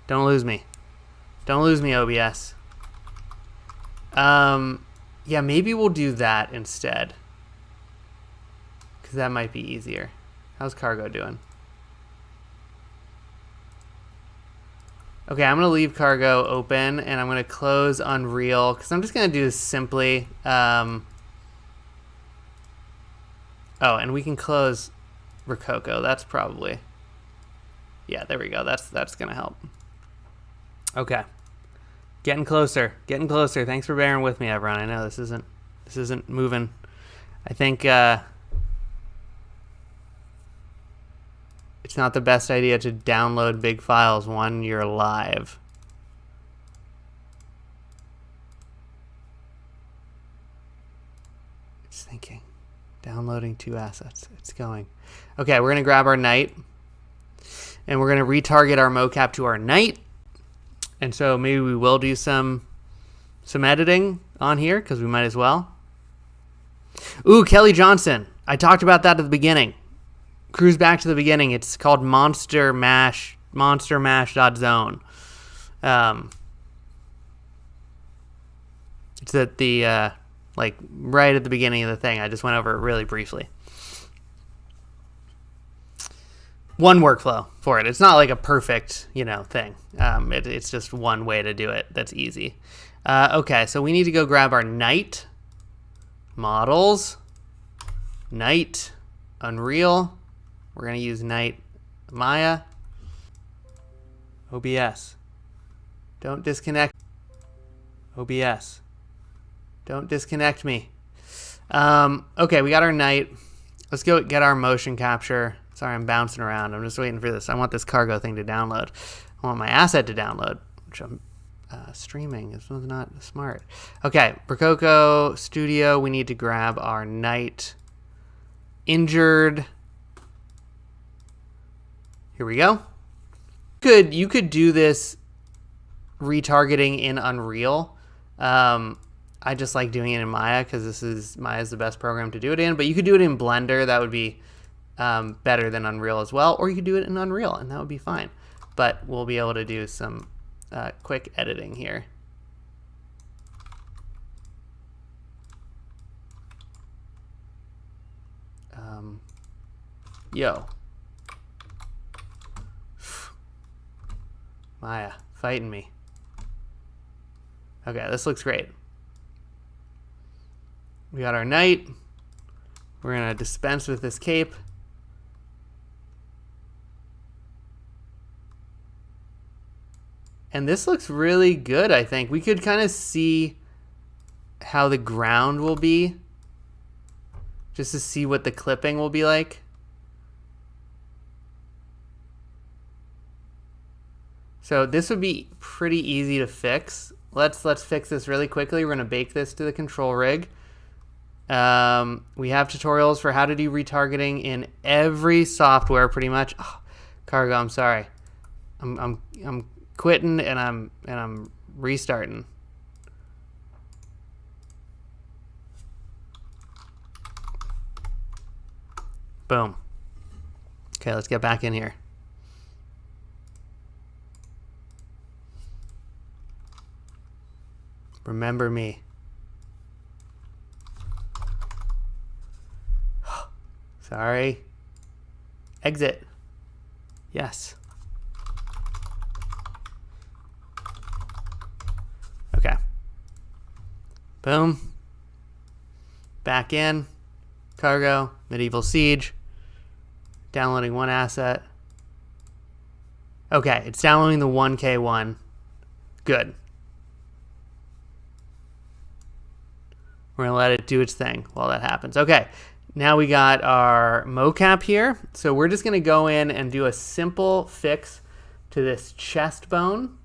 Don't lose me. Don't lose me, OBS. Yeah, maybe we'll do that instead. Because that might be easier. How's cargo doing? Okay, I'm going to leave cargo open, and I'm going to close Unreal, because I'm just going to do this simply. Oh, and we can close Rokoko. That's probably... Yeah, there we go. That's going to help. Okay. Getting closer. Getting closer. Thanks for bearing with me, everyone. I know this isn't moving. I think it's not the best idea to download big files when you're live. It's thinking. Downloading 2 assets. It's going. Okay, we're going to grab our knight. And we're going to retarget our mocap to our knight. And so maybe we will do some editing on here, because we might as well. Ooh, Kelly Johnson. I talked about that at the beginning. Cruise back to the beginning. It's called Monster Mash, monstermash.zone. It's at the, like, right at the beginning of the thing. I just went over it really briefly. One workflow for it. It's not like a perfect, thing. It's just one way to do it that's easy. Okay, so we need to go grab our knight. Models. Knight. Unreal. We're going to use Knight Maya. OBS. Don't disconnect. OBS. Don't disconnect me. Okay, we got our knight. Let's go get our motion capture. Sorry, I'm bouncing around. I'm just waiting for this. I want this cargo thing to download. I want my asset to download, which I'm streaming. This one's not smart. Okay, Rokoko Studio. We need to grab our knight. Injured. Here we go. You could do this retargeting in Unreal. I just like doing it in Maya because Maya's the best program to do it in. But you could do it in Blender. That would be better than Unreal as well. Or you could do it in Unreal, and that would be fine. But we'll be able to do some quick editing here. Yo. Maya, fighting me. Okay, this looks great. We got our knight. We're going to dispense with this cape. And this looks really good, I think. We could kind of see how the ground will be, just to see what the clipping will be like. So this would be pretty easy to fix. Let's fix this really quickly. We're going to bake this to the control rig. We have tutorials for how to do retargeting in every software, pretty much. Oh, cargo, I'm sorry. I'm quitting and I'm restarting. Boom. Okay, let's get back in here. Remember me. Sorry. Exit. Yes. Okay. Boom. Back in. Cargo. Medieval Siege. Downloading one asset. Okay, it's downloading the 1K one. Good. We're going to let it do its thing while that happens. Okay, now we got our mocap here. So we're just going to go in and do a simple fix to this chest bone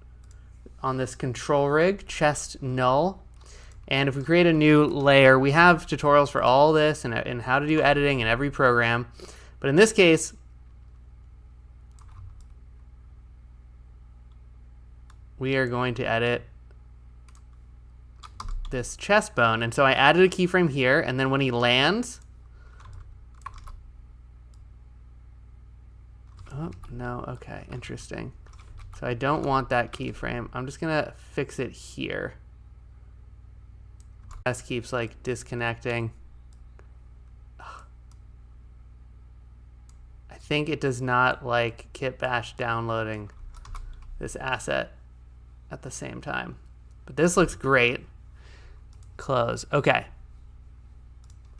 on this control rig, chest null. And if we create a new layer, we have tutorials for all this and how to do editing in every program. But in this case, we are going to edit this chest bone. And so I added a keyframe here, and then when he lands, oh no, okay, interesting. So I don't want that keyframe. I'm just gonna fix it here. This keeps like disconnecting. I think it does not like Kitbash downloading this asset at the same time. But this looks great. Close. Okay.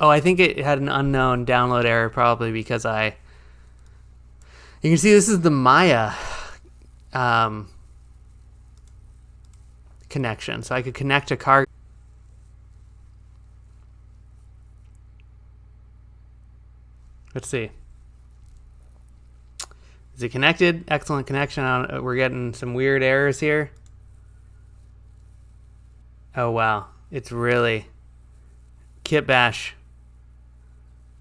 Oh, I think it had an unknown download error probably because you can see this is the Maya connection. So I could connect a car. Let's see. Is it connected? Excellent connection. We're getting some weird errors here. Oh, wow. It's really... Kitbash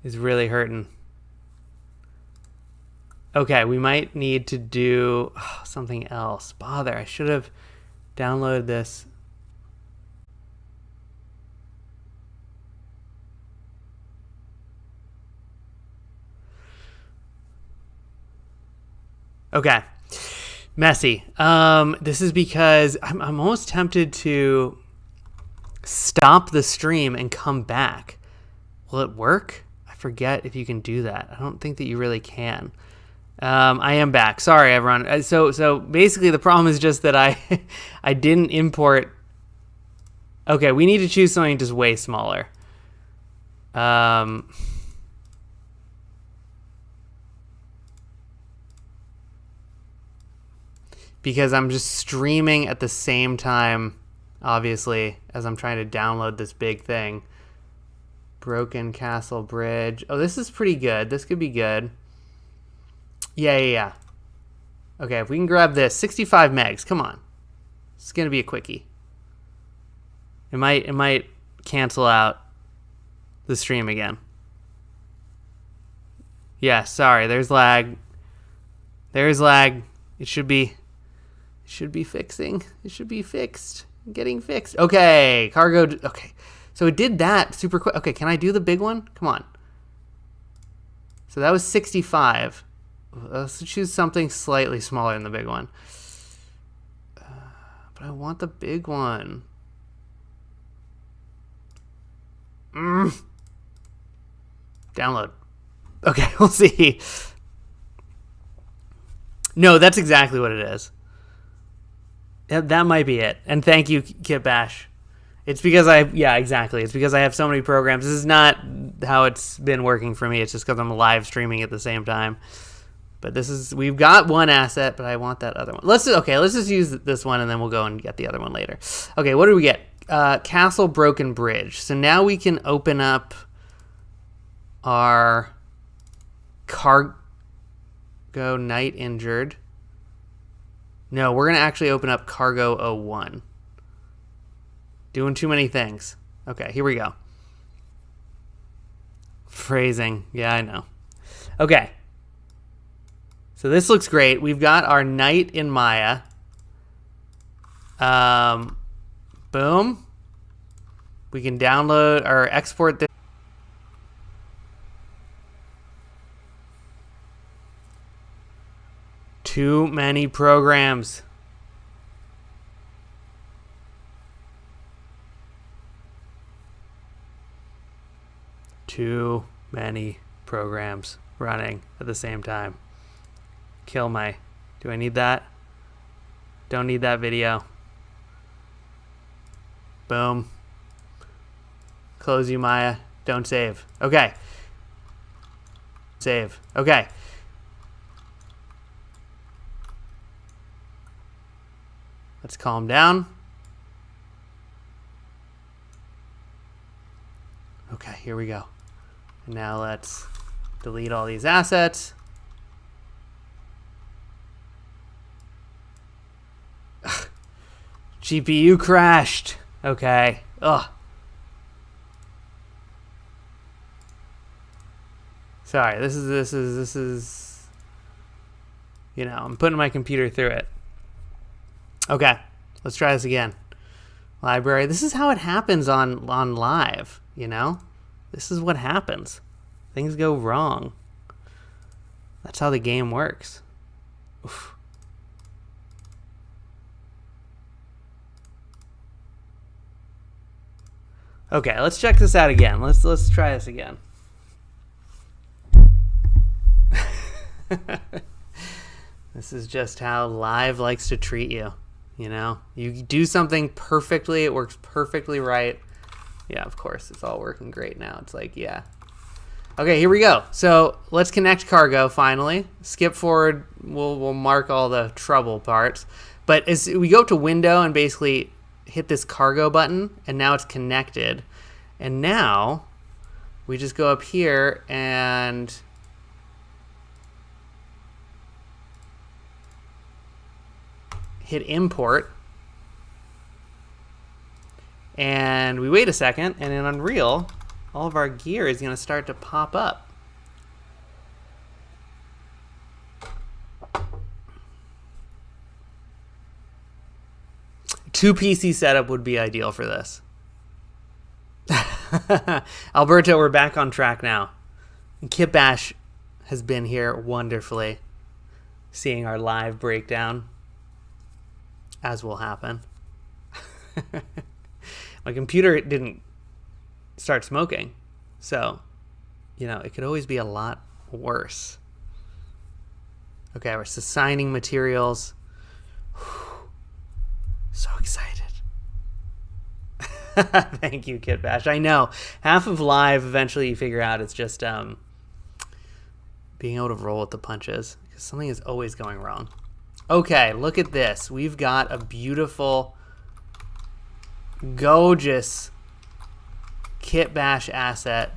is really hurting. Okay, we might need to do something else. Bother, I should have downloaded this. Okay, messy. This is because I'm almost tempted to stop the stream and come back. Will it work? I forget if you can do that. I don't think that you really can. I am back. Sorry, everyone. So basically the problem is just that I didn't import. Okay, we need to choose something just way smaller. Because I'm just streaming at the same time, obviously, as I'm trying to download this big thing. Broken Castle Bridge. Oh, this is pretty good. This could be good. Yeah. Okay, if we can grab this. 65 megs. Come on. It's going to be a quickie. It might cancel out the stream again. Yeah, sorry. There's lag. There's lag. It should be fixing. It should be fixed. Getting fixed. Okay, cargo. Okay, so it did that super quick. Okay, can I do the big one? Come on. So that was 65. Let's choose something slightly smaller than the big one. But I want the big one. Download. Okay, we'll see. No, that's exactly what it is. That might be it. And thank you, Kitbash. It's because exactly. It's because I have so many programs. This is not how it's been working for me. It's just because I'm live streaming at the same time. But we've got one asset, but I want that other one. Let's just use this one and then we'll go and get the other one later. Okay, what do we get? Castle Broken Bridge. So now we can open up our cargo Knight Injured. No, we're going to actually open up Cargo 01. Doing too many things. Okay, here we go. Phrasing. Yeah, I know. Okay. So this looks great. We've got our Knight in Maya. Boom. We can download or export this. Too many programs. Too many programs running at the same time. Do I need that? Don't need that video. Boom. Close you, Maya. Don't save. Okay. Save. Okay. Let's calm down. Okay, here we go. And now let's delete all these assets. Ugh. GPU crashed. Okay. Ugh. Sorry, this is I'm putting my computer through it. Okay, let's try this again. Library. This is how it happens on live, This is what happens. Things go wrong. That's how the game works. Oof. Okay, let's check this out again. Let's try this again. This is just how live likes to treat you. You know, you do something perfectly, it works perfectly right. Yeah, of course, it's all working great now. It's like, yeah. Okay, here we go. So let's connect cargo finally. Skip forward. We'll mark all the trouble parts. But as we go to window and basically hit this cargo button, and now it's connected. And now we just go up here and hit import. And we wait a second, and in Unreal, all of our gear is going to start to pop up. Two PC setup would be ideal for this. Alberto, we're back on track now. Kitbash has been here wonderfully, seeing our live breakdown, as will happen. My computer didn't start smoking, so, you know, it could always be a lot worse. Okay, we're assigning materials. So excited. Thank you, Kitbash. I know, half of live, eventually you figure out it's just being able to roll with the punches, because something is always going wrong. Okay, look at this. We've got a beautiful, gorgeous Kitbash asset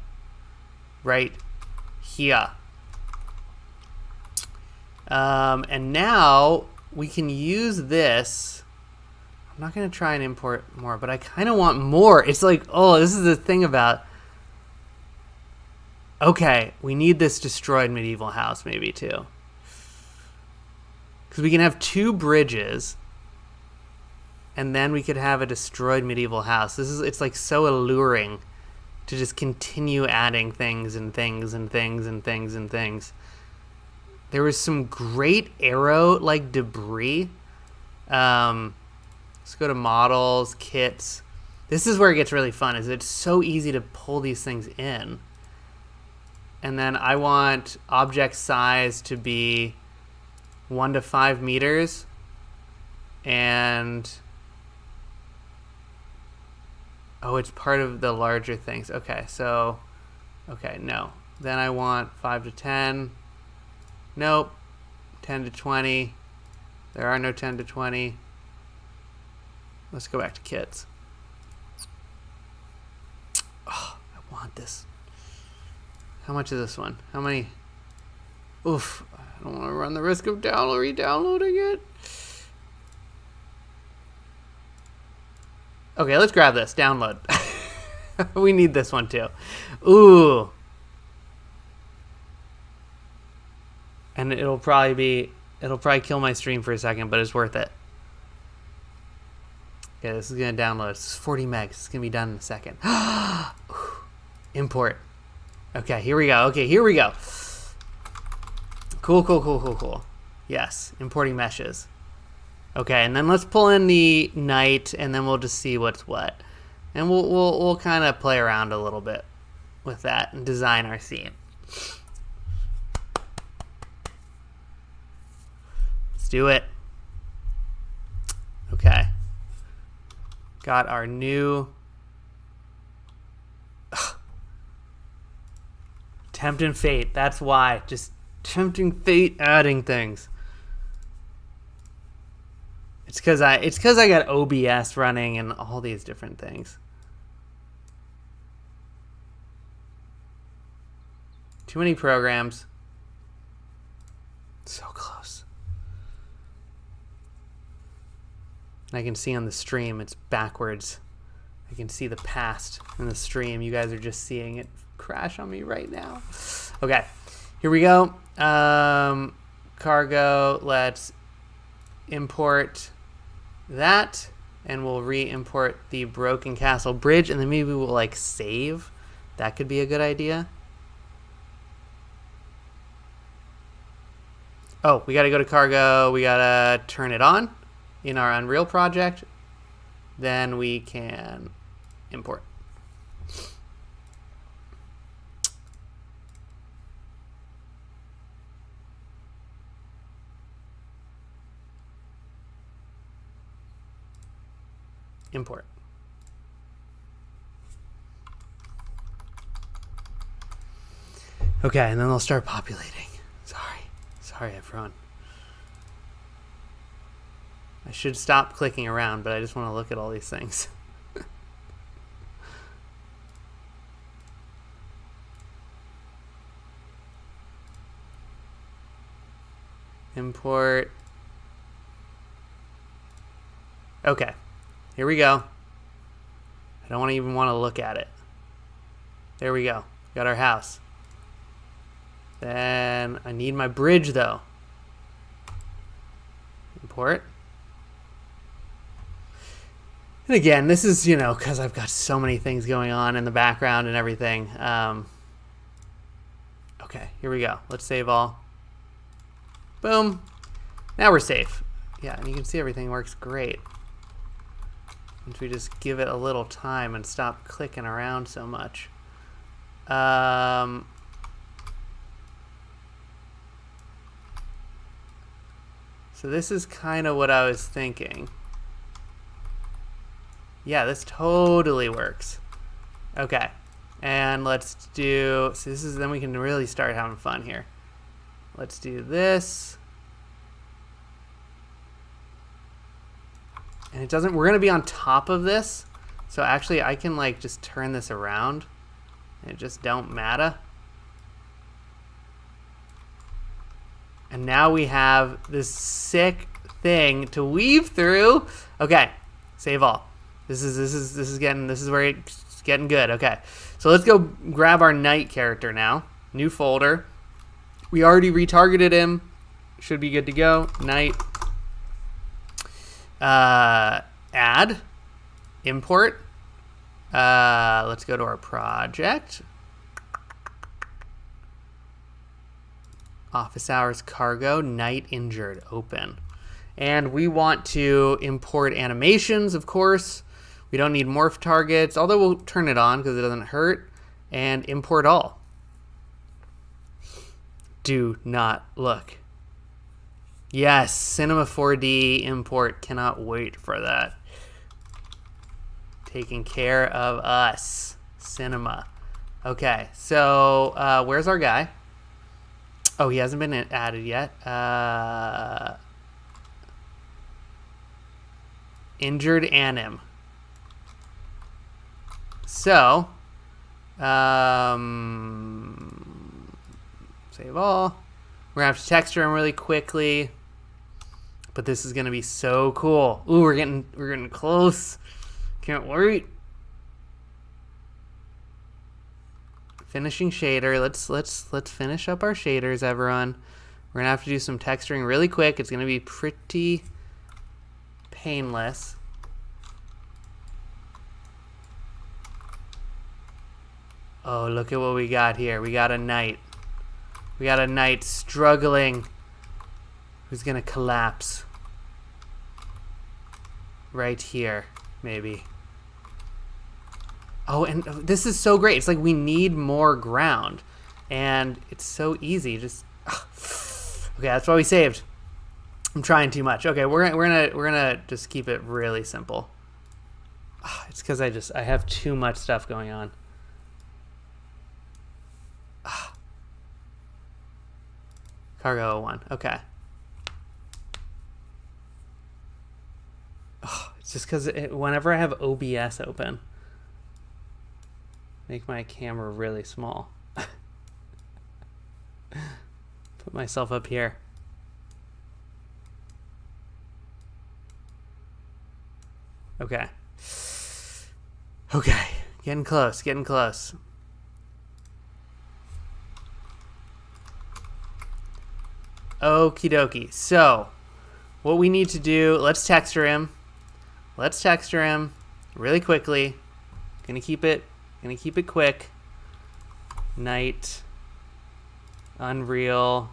right here. And now we can use this. I'm not going to try and import more, but I kind of want more. It's like, oh, this is the thing about, okay, we need this destroyed medieval house maybe too. Because we can have two bridges, and then we could have a destroyed medieval house. It's like so alluring to just continue adding things and things and things and things and things. There was some great arrow-like debris. Let's go to models, kits. This is where it gets really fun, is it's so easy to pull these things in. And then I want object size to be 1 to 5 meters. And oh, it's part of the larger things. Okay, so, okay, no. Then I want 5 to 10. Nope. 10 to 20. There are no 10 to 20. Let's go back to kits. Oh, I want this. How much is this one? How many? Oof. I don't want to run the risk of re-downloading it. Okay, let's grab this. Download. We need this one too. Ooh. And it'll probably kill my stream for a second, but it's worth it. Okay, this is going to download. This is 40 megs. It's going to be done in a second. Import. Okay, here we go. Okay, here we go. Cool, cool, cool, cool, cool. Yes, importing meshes. Okay, and then let's pull in the night, and then we'll just see what's what. And we'll kind of play around a little bit with that and design our scene. Let's do it. Okay. Got our new tempting fate. That's why. Just tempting fate adding things. It's because I got OBS running and all these different things. Too many programs. So close. I can see on the stream it's backwards. I can see the past in the stream. You guys are just seeing it crash on me right now. Okay, here we go. Cargo, let's import that, and we'll re-import the Broken Castle Bridge, and then maybe we'll like save. That could be a good idea. Oh, we gotta go to cargo. We gotta turn it on in our Unreal project. Then we can import. import. Okay, and then they'll start populating. Sorry everyone. I should stop clicking around, but I just want to look at all these things. Import. Okay, here we go. I don't even want to look at it. There we go. Got our house. Then I need my bridge though. Import. And again, this is, you know, because I've got so many things going on in the background and everything. Okay, here we go. Let's save all. Boom. Now we're safe. Yeah, and you can see everything works great. Once we just give it a little time and stop clicking around so much. So this is kind of what I was thinking. Yeah, this totally works. Okay, and let's do, so this is, then we can really start having fun here. Let's do this. And it doesn't, we're gonna be on top of this. So actually I can like just turn this around and it just don't matter. And now we have this sick thing to weave through. Okay, save all. This is where it's getting good. Okay, so let's go grab our knight character now. New folder. We already retargeted him. Should be good to go. Knight. Add. Import. Let's go to our project. Office hours cargo, knight injured, open. And we want to import animations, of course. We don't need morph targets, although we'll turn it on because it doesn't hurt. And import all. Do not look. Yes, Cinema 4D import. Cannot wait for that. Taking care of us. Cinema. Okay, so where's our guy? Oh, he hasn't been added yet. Injured anim. So, save all. We're gonna have to texture him really quickly, but this is gonna be so cool. Ooh, we're getting close. Can't wait. Finishing shader. Let's finish up our shaders, everyone. We're gonna have to do some texturing really quick. It's gonna be pretty painless. Oh, look at what we got here. We got a knight. We got a knight struggling. Who's gonna collapse? Right here, maybe. Oh, and this is so great. It's like we need more ground, and it's so easy. Just okay. That's why we saved. I'm trying too much. Okay, we're gonna just keep it really simple. It's because I have too much stuff going on. Cargo 01. Okay. It's just because whenever I have OBS open, make my camera really small. Put myself up here. Okay. Okay. Getting close. Getting close. Okie dokie. So, what we need to do, let's texture him. Let's texture him really quickly. Gonna keep it quick. Night. Unreal.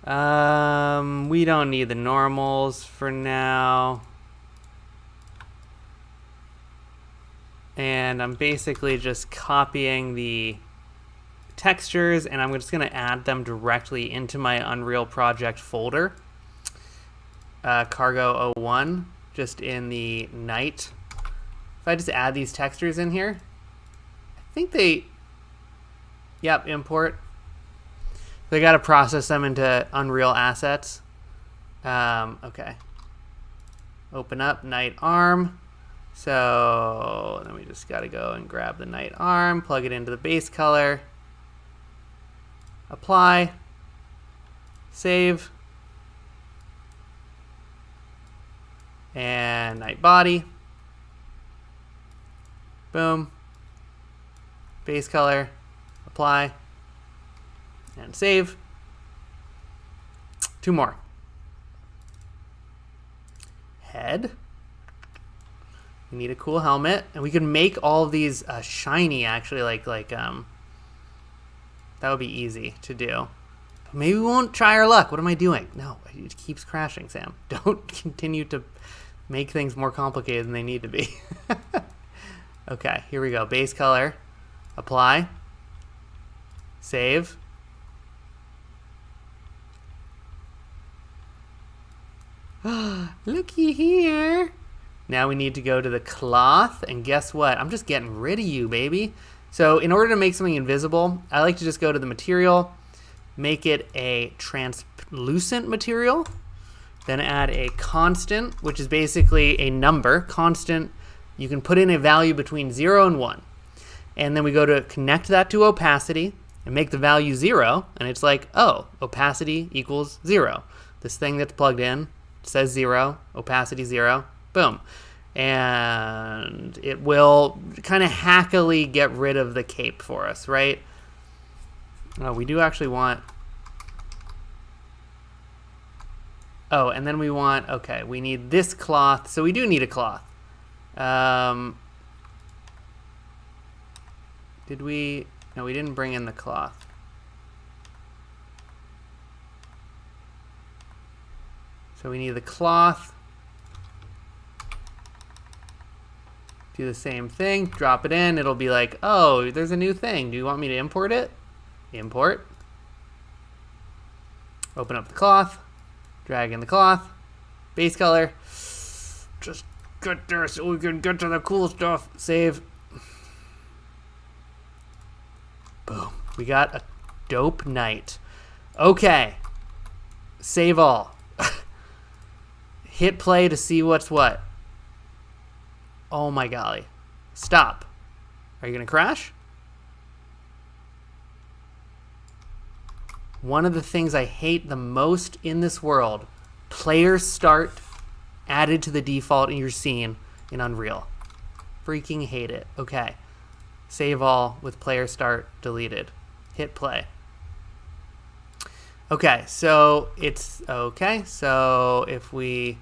We don't need the normals for now. And I'm basically just copying the textures, and I'm just going to add them directly into my Unreal project folder. Cargo 01. just in the night. If I just add these textures in here, I think they, yep, import. They got to process them into Unreal assets. Okay. Open up night arm. So then we just got to go and grab the night arm, plug it into the base color, apply, save, and night body. Boom. Base color, apply, and save. 2 more. Head. We need a cool helmet, and we can make all of these shiny. Actually, like that would be easy to do. But maybe we won't try our luck. What am I doing? No, it keeps crashing, Sam. Don't continue to make things more complicated than they need to be. Okay, here we go. Base color, apply, save. Looky here. Now we need to go to the cloth, and guess what? I'm just getting rid of you, baby. So in order to make something invisible, I like to just go to the material, make it a translucent material, then add a constant, which is basically a number. Constant, you can put in a value between 0 and 1. And then we go to connect that to opacity and make the value 0, and it's like, oh, opacity equals 0. This thing that's plugged in says 0, opacity 0, boom. And it will kind of hackily get rid of the cape for us, right? Oh, we do actually want... Oh, and then we want... Okay, we need this cloth. So we do need a cloth. Did we... No, we didn't bring in the cloth. So we need the cloth. Do the same thing, drop it in. It'll be like, oh, there's a new thing. Do you want me to import it? Import. Open up the cloth. Drag in the cloth. Base color. Just get there so we can get to the cool stuff. Save. Boom. We got a dope night. Okay. Save all. Hit play to see what's what. Oh my golly. Stop. Are you going to crash? One of the things I hate the most in this world, player start added to the default in your scene in Unreal. Freaking hate it. Okay. Save all with player start deleted. Hit play. Okay, so it's okay. So if we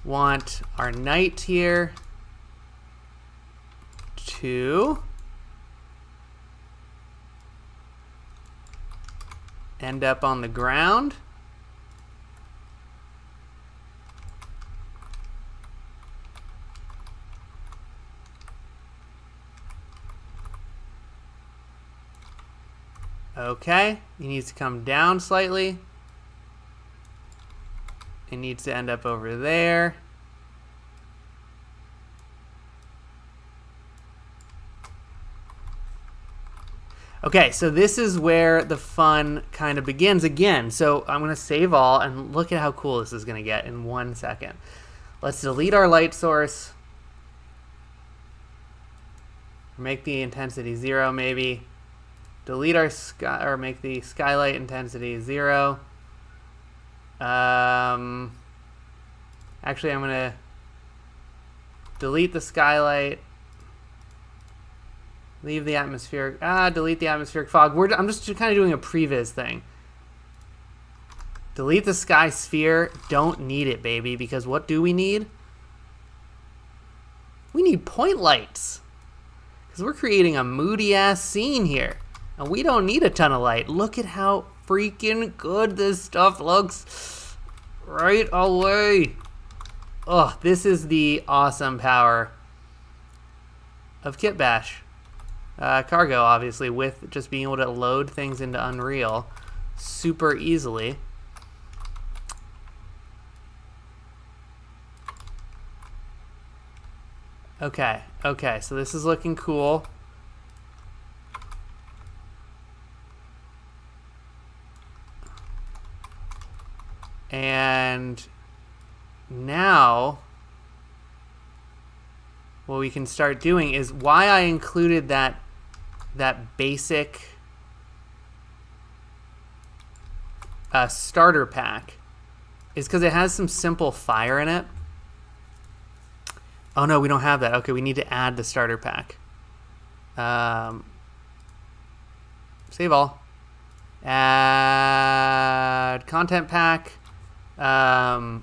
want our knight here to end up on the ground. Okay, he needs to come down slightly. It needs to end up over there. Okay, so this is where the fun kind of begins again. So I'm going to save all, and look at how cool this is going to get in 1 second. Let's delete our light source. Make the intensity 0 maybe. Delete our sky, or make the skylight intensity 0. Actually, I'm going to delete the skylight. Leave the atmospheric, delete the atmospheric fog. I'm just kind of doing a previs thing. Delete the sky sphere. Don't need it, baby, because what do we need? We need point lights. Because we're creating a moody-ass scene here. And we don't need a ton of light. Look at how freaking good this stuff looks right away. Oh, this is the awesome power of Kitbash. Cargo, obviously, with just being able to load things into Unreal super easily. Okay, okay, so this is looking cool. And now what we can start doing is why I included that basic starter pack is because it has some simple fire in it. Oh no, we don't have that. Okay, we need to add the starter pack. Save all. Add content pack. Content,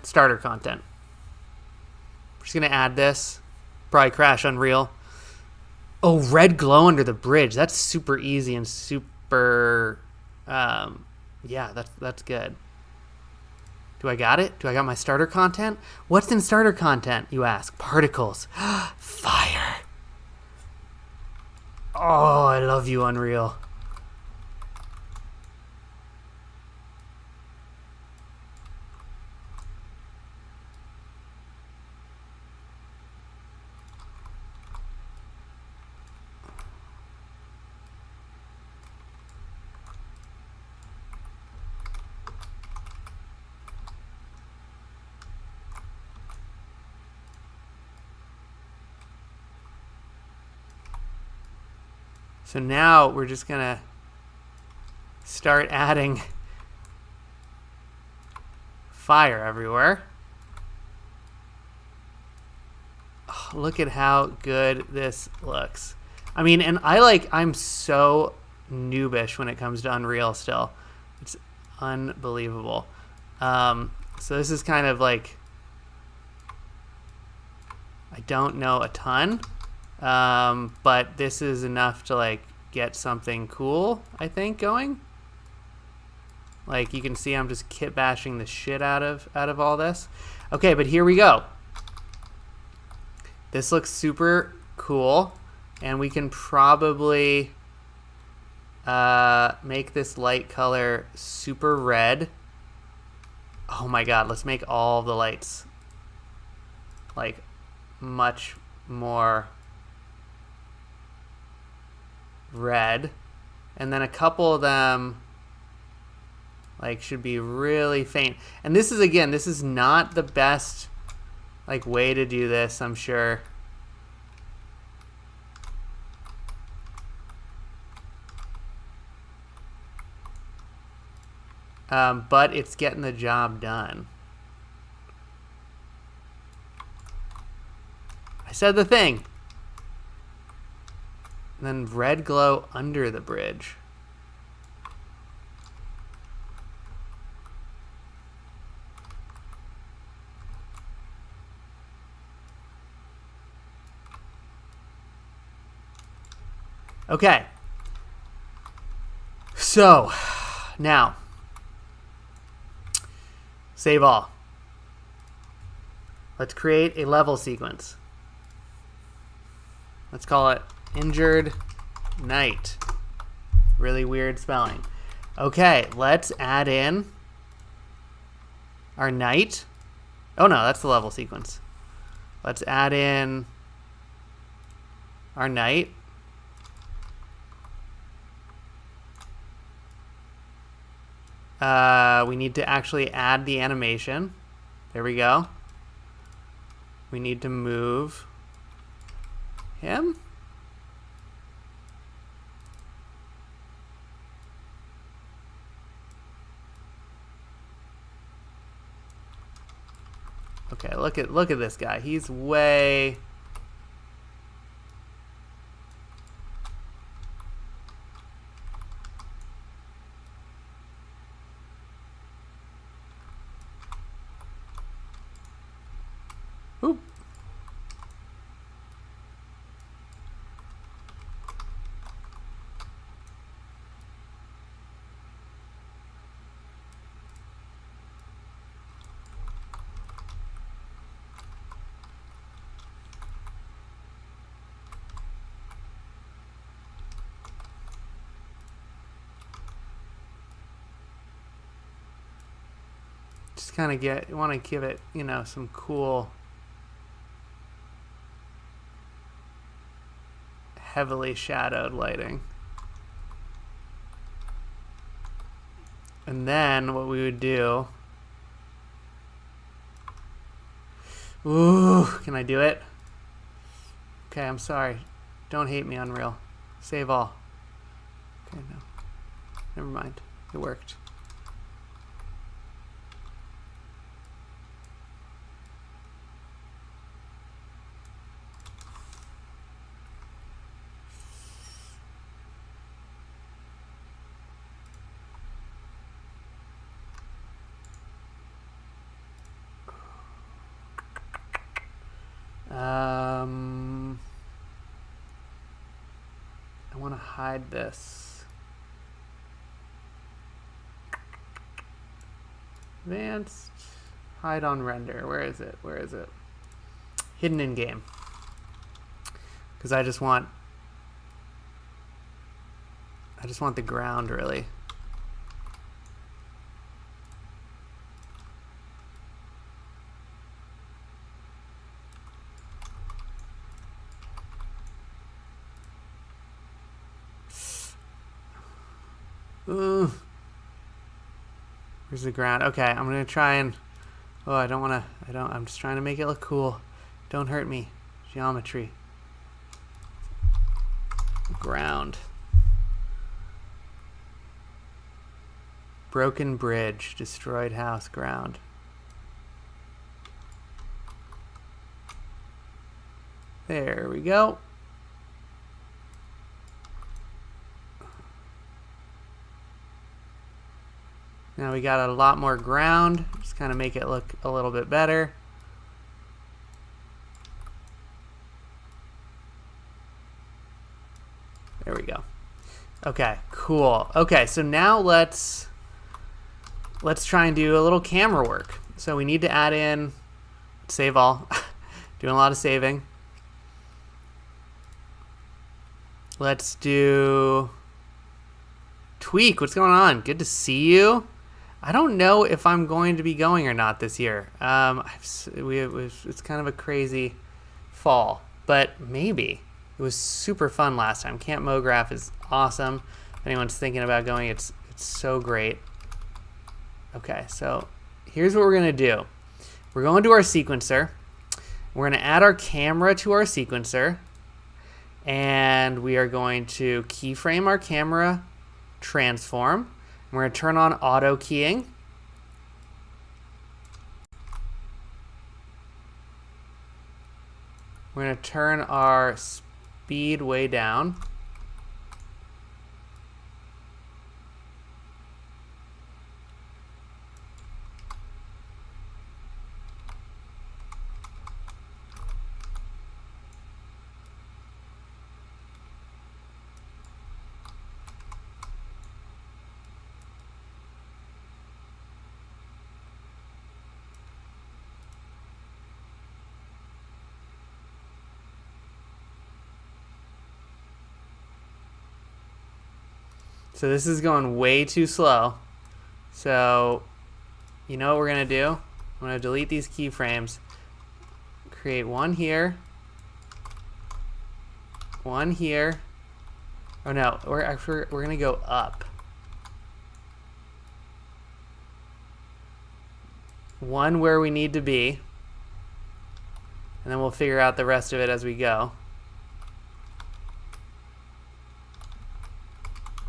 starter content. We're just going to add this. Probably crash Unreal. Oh, red glow under the bridge. That's super easy and super... yeah, that's good. Do I got it? Do I got my starter content? What's in starter content, you ask? Particles. Fire. Oh, I love you, Unreal. So now we're just going to start adding fire everywhere. Oh, look at how good this looks. I mean, and I'm so noobish when it comes to Unreal still. It's unbelievable. So this is kind of like, I don't know a ton. But this is enough to like get something cool, I think, going. Like you can see I'm just kit bashing the shit out of all this. Okay, but here we go. This looks super cool, and we can probably make this light color super red. Oh my god, let's make all the lights like much more red, and then a couple of them like should be really faint. And this is, again, this is not the best like way to do this, I'm sure. But it's getting the job done. I said the thing. And then red glow under the bridge. Okay. So, now, save all. Let's create a level sequence. Let's call it Injured Knight. Really weird spelling. Okay, let's add in our knight. Oh no, that's the level sequence. Let's add in our knight. We need to actually add the animation. There we go. We need to move him. Okay, look at this guy. He's way... Oop. Just kind of want to give it, you know, some cool heavily shadowed lighting. And then what we would do... Ooh, can I do it? Okay, I'm sorry. Don't hate me, Unreal. Save all. Okay, no. Never mind. It worked. I want to hide this. Advanced. Hide on render. Where is it? Where is it? Hidden in game. Because I just want the ground, really. Ooh. Where's the ground? Okay, I'm gonna try and... Oh, I don't want to... I'm just trying to make it look cool. Don't hurt me. Geometry. Ground. Broken bridge. Destroyed house. Ground. There we go. Now we got a lot more ground. Just kind of make it look a little bit better. There we go. Okay, cool. Okay, so now let's try and do a little camera work. So we need to add in, save all. Doing a lot of saving. Let's do Tweak. What's going on? Good to see you. I don't know if I'm going to be going or not this year. It's kind of a crazy fall, but maybe. It was super fun last time. Camp MoGraph is awesome. If anyone's thinking about going, it's so great. Okay, so here's what we're gonna do. We're going to our sequencer. We're gonna add our camera to our sequencer, and we are going to keyframe our camera transform. We're going to turn on auto keying. We're going to turn our speed way down. So this is going way too slow. So you know what we're going to do? I'm going to delete these keyframes. Create one here. One here. Oh no, we're going to go up. One where we need to be. And then we'll figure out the rest of it as we go.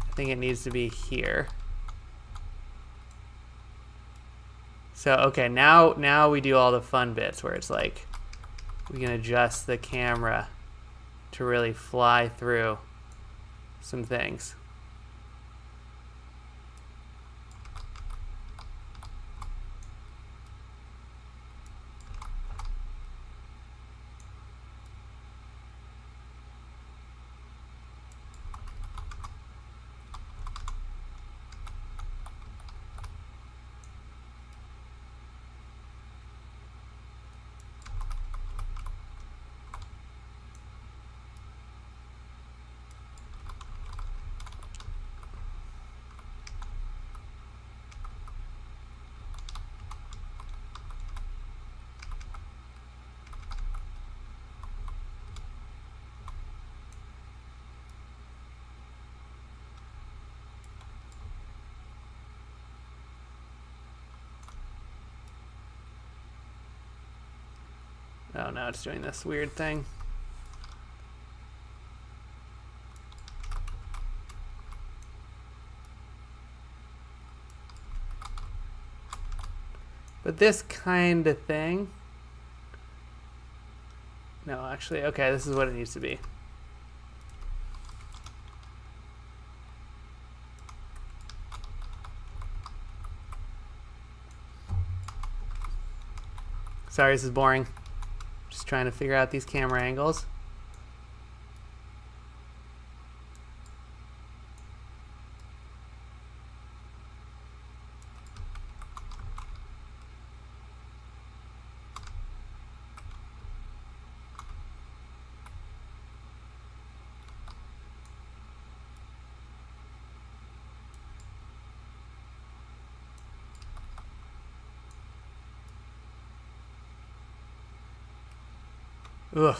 I think it needs to be here. So okay, now we do all the fun bits where it's like we can adjust the camera to really fly through some things. Oh, no, it's doing this weird thing. But this kind of thing. No, actually, okay, this is what it needs to be. Sorry, this is boring. Just trying to figure out these camera angles. Ugh.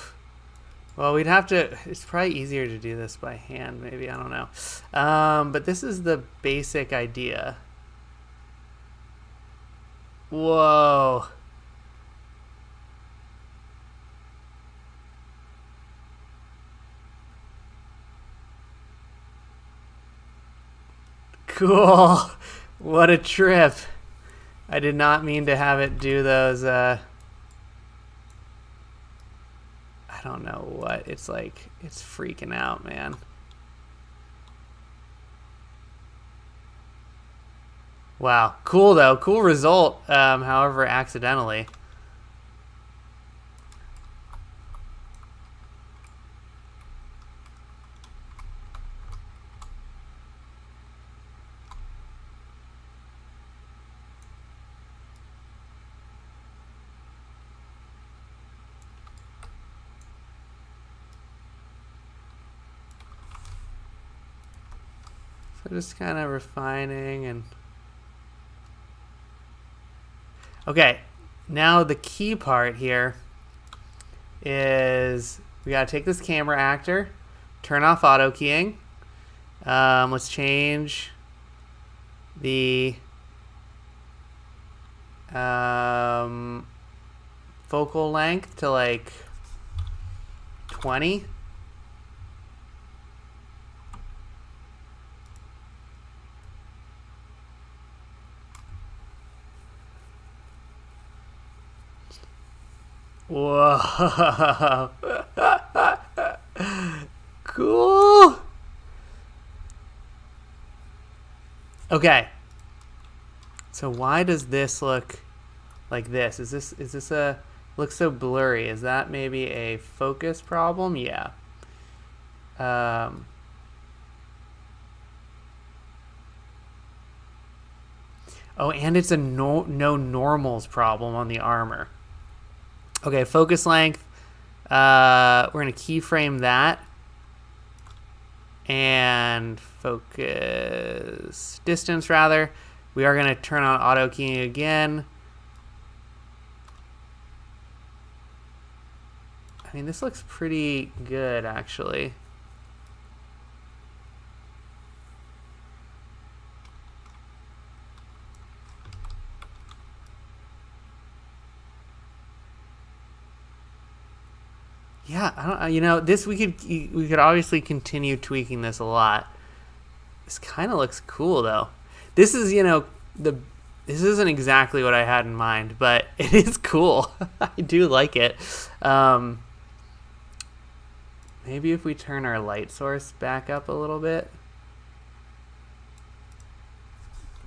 Well, we'd have to, it's probably easier to do this by hand, maybe, I don't know. But this is the basic idea. Whoa. Cool. What a trip. I did not mean to have it do those, I don't know what. It's like, it's freaking out, man. Wow. Cool, though. Cool result, however, accidentally. So just kind of refining and... Okay, now the key part here is we gotta take this camera actor, turn off auto keying. Let's change the focal length to like 20. Whoa. Cool. Okay. So why does this look like this? Is this a looks so blurry? Is that maybe a focus problem? Yeah. Oh, and it's a no normals problem on the armor. Okay, focus length. We're going to keyframe that. And focus distance, rather. We are going to turn on auto keying again. I mean, this looks pretty good, actually. Yeah, I don't. You know, this we could obviously continue tweaking this a lot. This kind of looks cool, though. This is, you know, this isn't exactly what I had in mind, but it is cool. I do like it. Maybe if we turn our light source back up a little bit.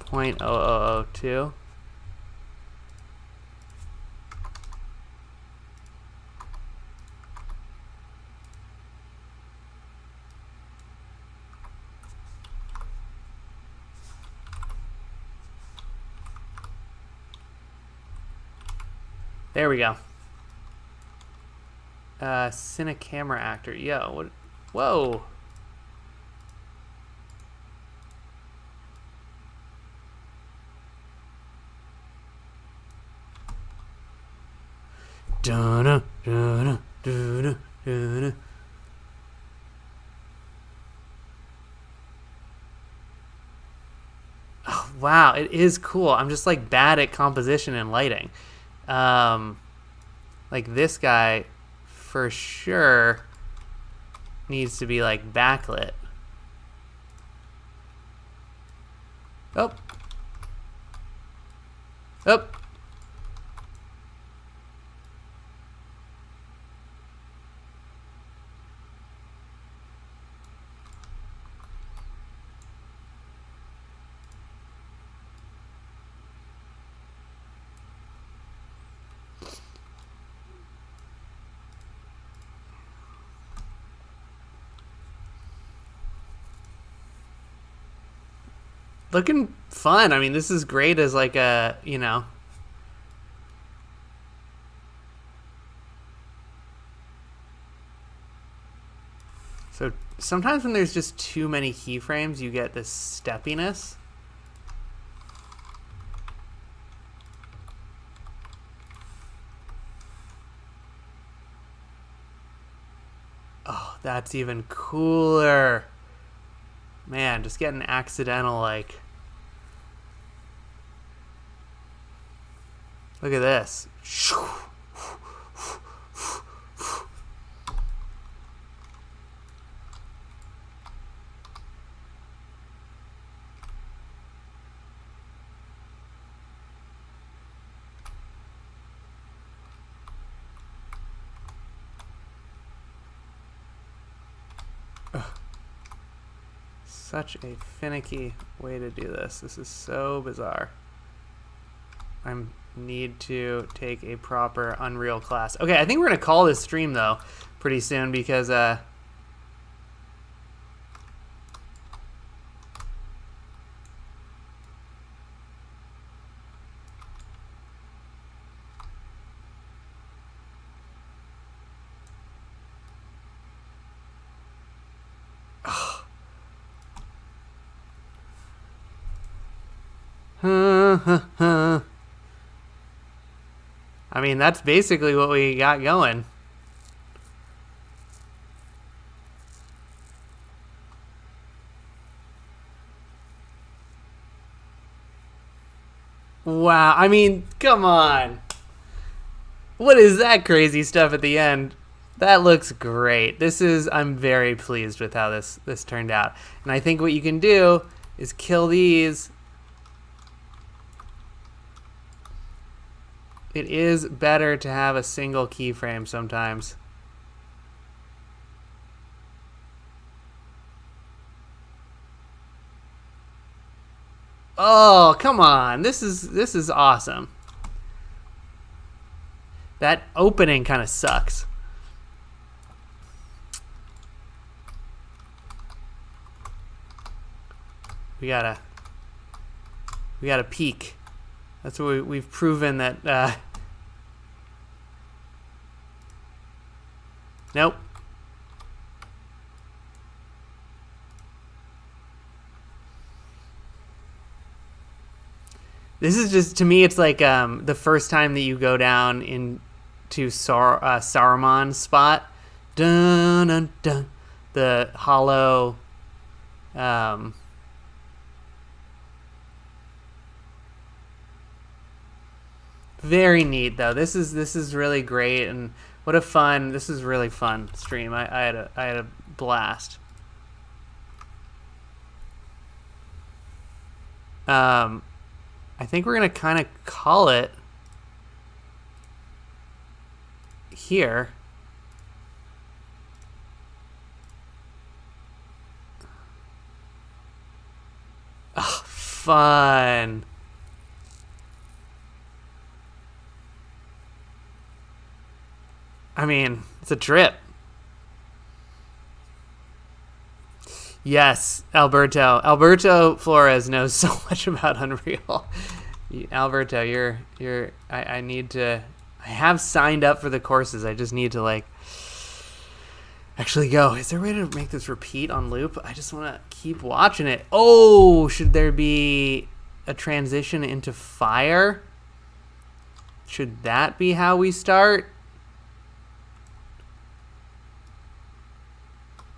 0.0002. There we go. Cine camera actor. Yo, what? Whoa. Dun-dun, dun-dun, dun-dun, dun-dun. Oh, wow, it is cool. I'm just like bad at composition and lighting. Like this guy for sure needs to be like backlit. Oh. Oh. Looking fun. I mean, this is great as like a, you know. So sometimes when there's just too many keyframes, you get this steppiness. Oh, that's even cooler. Man, just getting accidental, like... Look at this. Such a finicky way to do this. This is so bizarre. I need to take a proper Unreal class. Okay, I think we're gonna call this stream though pretty soon because I mean, that's basically what we got going. Wow, I mean, come on. What is that crazy stuff at the end? That looks great. I'm very pleased with how this turned out. And I think what you can do is kill these. It is better to have a single keyframe sometimes. Oh, come on. This is awesome. That opening kind of sucks. We gotta peek. That's what we've proven that. Nope. This is just, to me, it's like the first time that you go down into Saruman's spot. Dun dun dun. The hollow. Very neat though. This is really great, and what a fun. This is really fun stream. I had a blast. I think we're gonna kind of call it here. Oh, fun. I mean, it's a trip. Yes, Alberto Flores knows so much about Unreal. Alberto, I have signed up for the courses. I just need to like actually go. Is there a way to make this repeat on loop? I just want to keep watching it. Oh, should there be a transition into fire? Should that be how we start?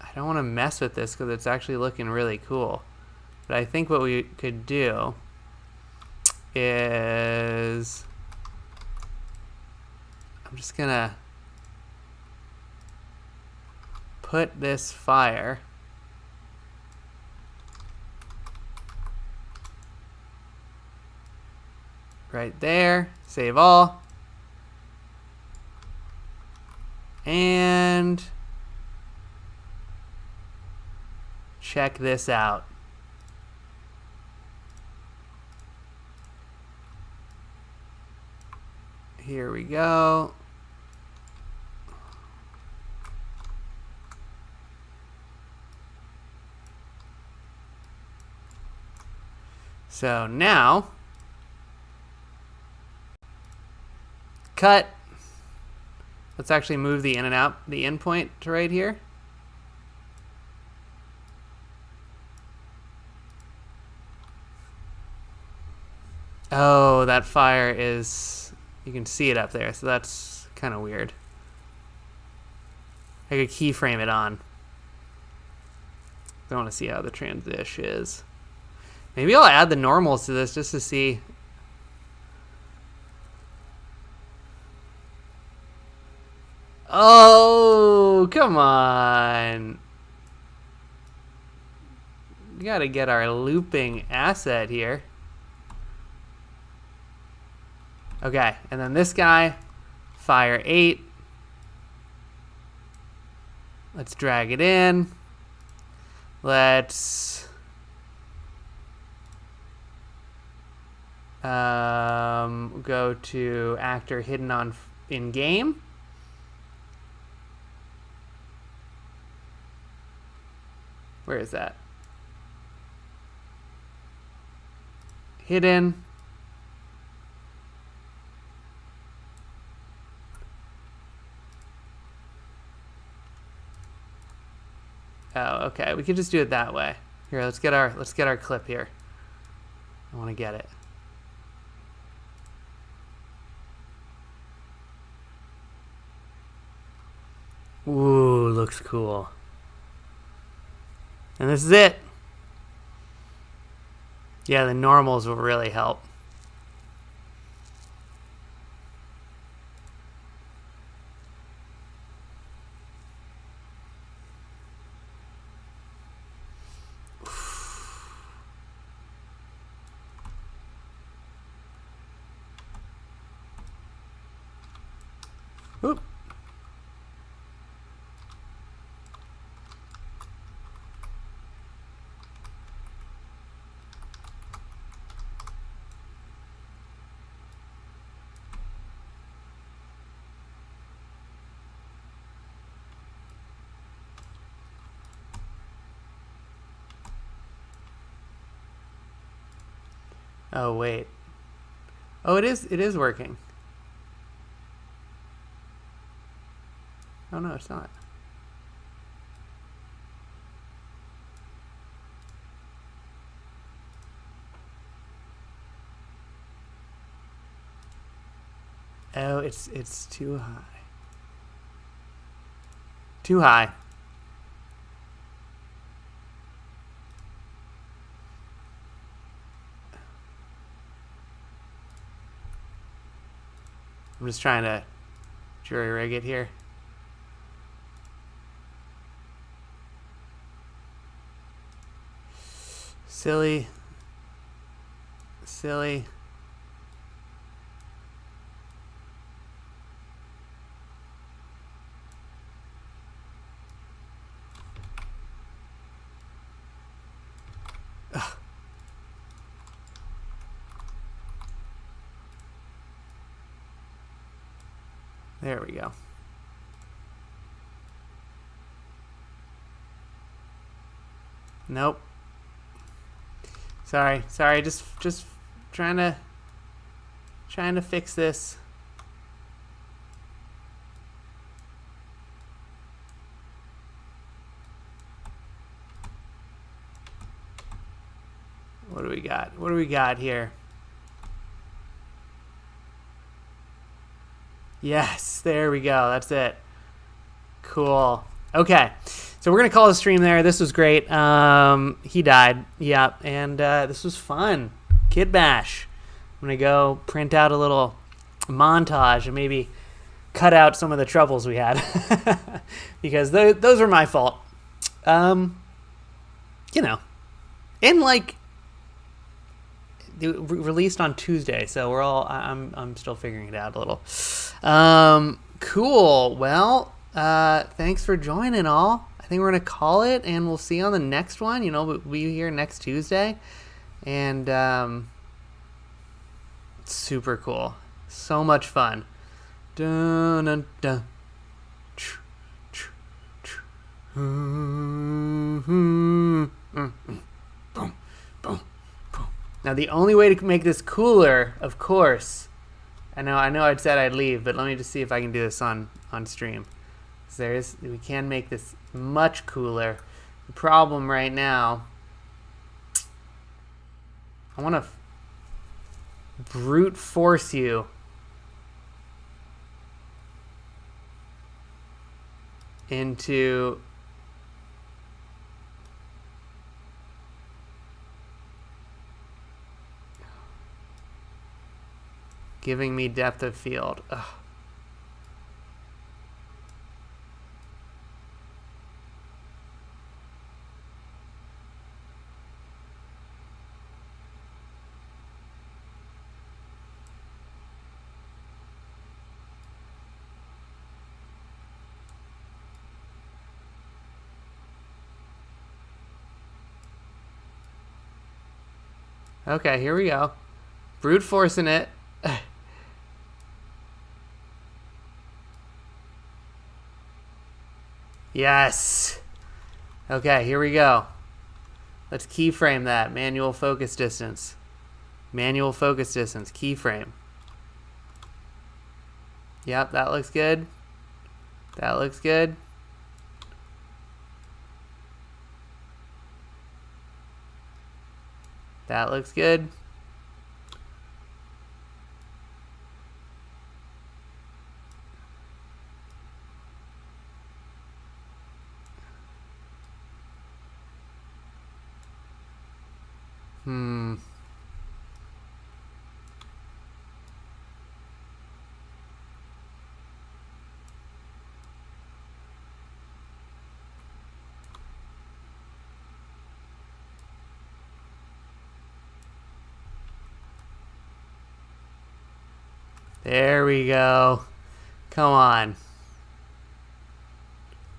I don't want to mess with this because it's actually looking really cool. But I think what we could do is... I'm just gonna put this fire right there. Save all. And check this out. Here we go. So now, cut. Let's actually move the in and out, the in point to right here. Oh, that fire is, you can see it up there, so that's kind of weird. I could keyframe it on. I want to see how the transition is. Maybe I'll add the normals to this just to see. Oh, come on. We gotta get our looping asset here. Okay, and then this guy, fire 8. Let's drag it in. Let's go to actor hidden on in game. Where is that? Hidden. Oh, okay. We could just do it that way. Here, let's get our clip here. I want to get it. Ooh, looks cool. And this is it. Yeah, the normals will really help. Oop. Oh, wait. Oh, it is working. Oh, no, it's not. Oh, it's too high. Too high. I'm just trying to jury rig it here. Silly. Silly. Ugh. There we go. Nope. Sorry, just trying to fix this. What do we got? What do we got here? Yes, there we go. That's it. Cool. Okay. So we're going to call the stream there. This was great. He died. Yeah. And this was fun. Kitbash. I'm going to go print out a little montage and maybe cut out some of the troubles we had because those were my fault. You know, and like released on Tuesday, so we're all I'm still figuring it out a little. Cool. Well, thanks for joining all. I think we're gonna call it, and we'll see you on the next one. You know, we'll be here next Tuesday, and super cool, so much fun. Dun, dun, dun. Now the only way to make this cooler, of course, I know I'd said I'd leave, but let me just see if I can do this on stream. We can make this much cooler. The problem right now, I want to brute force you into giving me depth of field. Ugh. Okay, here we go. Brute forcing it. Yes. Okay, here we go. Let's keyframe that. Manual focus distance. Manual focus distance. Keyframe. Yep, that looks good. That looks good. That looks good. There we go. Come on.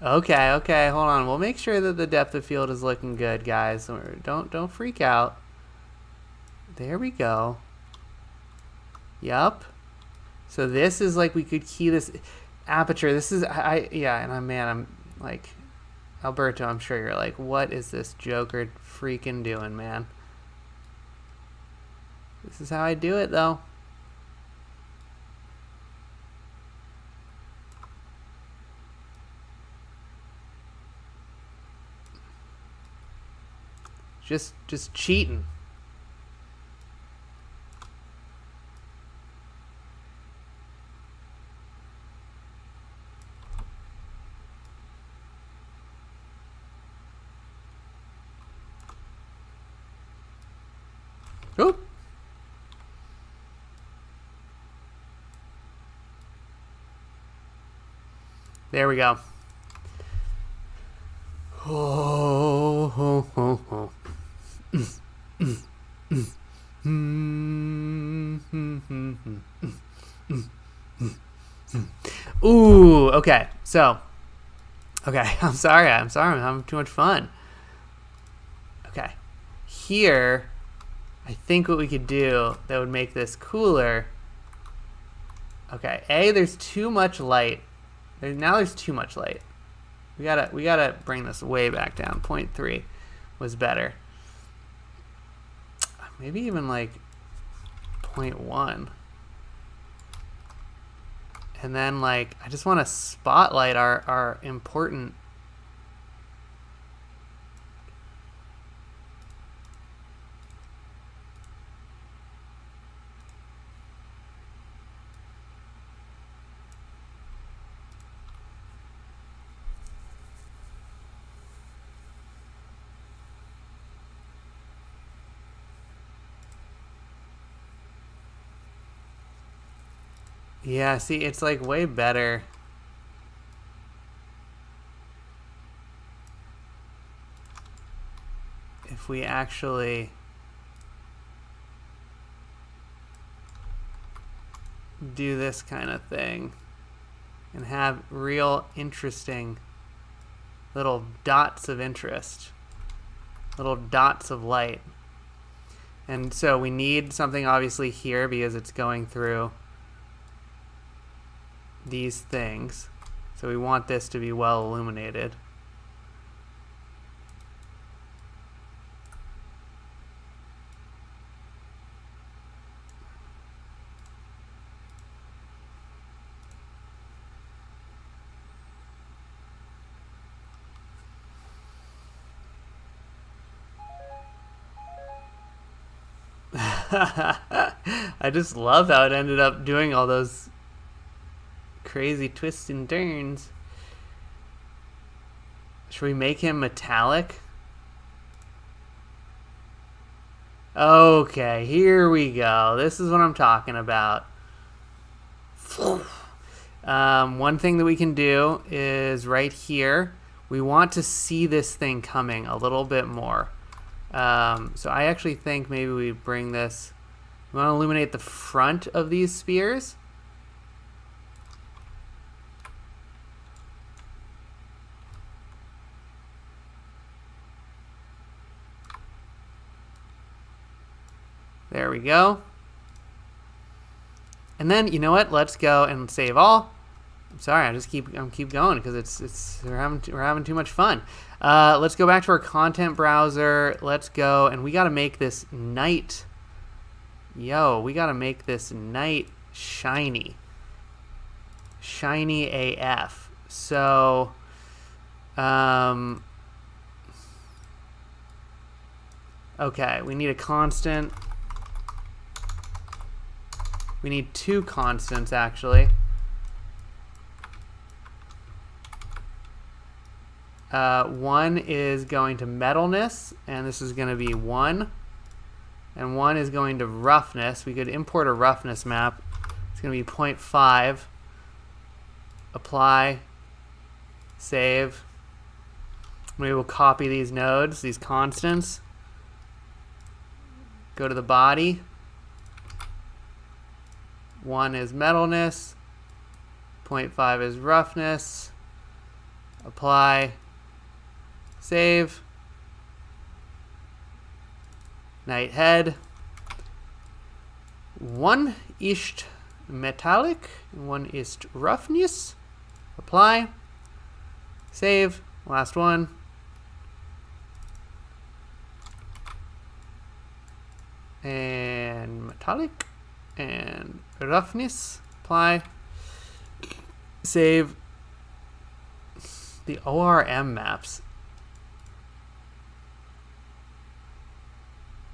Okay, hold on. We'll make sure that the depth of field is looking good, guys. Don't freak out. There we go. Yup. So this is like we could key this aperture. This is yeah, and I'm like Alberto, I'm sure you're like, what is this Joker freaking doing, man? This is how I do it though. Just cheating. Oop. There we go. Ooh, okay. So, okay, I'm sorry. I'm having too much fun. Okay. Here, I think what we could do that would make this cooler. Okay, there's too much light. Now there's too much light. We gotta bring this way back down. 0.3 was better. Maybe even like 0.1. And then like I just want to spotlight our important Yeah, see, it's like way better if we actually do this kind of thing and have real interesting little dots of interest, little dots of light. And so we need something obviously here because it's going through these things. So we want this to be well illuminated. I just love how it ended up doing all those crazy twists and turns. Should we make him metallic? Okay, here we go. This is what I'm talking about. One thing that we can do is right here, we want to see this thing coming a little bit more. So I actually think maybe we bring this, we want to illuminate the front of these spheres. There we go. And then, you know what? Let's go and save all. I'm sorry, I'm keep going because we're having too much fun. Let's go back to our content browser. Let's go, and we got to make this night. We got to make this night shiny. Shiny AF. So, okay, we need a constant. We need two constants, actually. One is going to metalness, and this is going to be 1. And one is going to roughness. We could import a roughness map. It's going to be 0.5. Apply. Save. We will copy these nodes, these constants. Go to the body. 1 is metalness. 0.5 is roughness. Apply. Save. Night head. 1 is metallic. 1 is roughness. Apply. Save. Last one. And metallic. And roughness. Apply. Save. The ORM maps.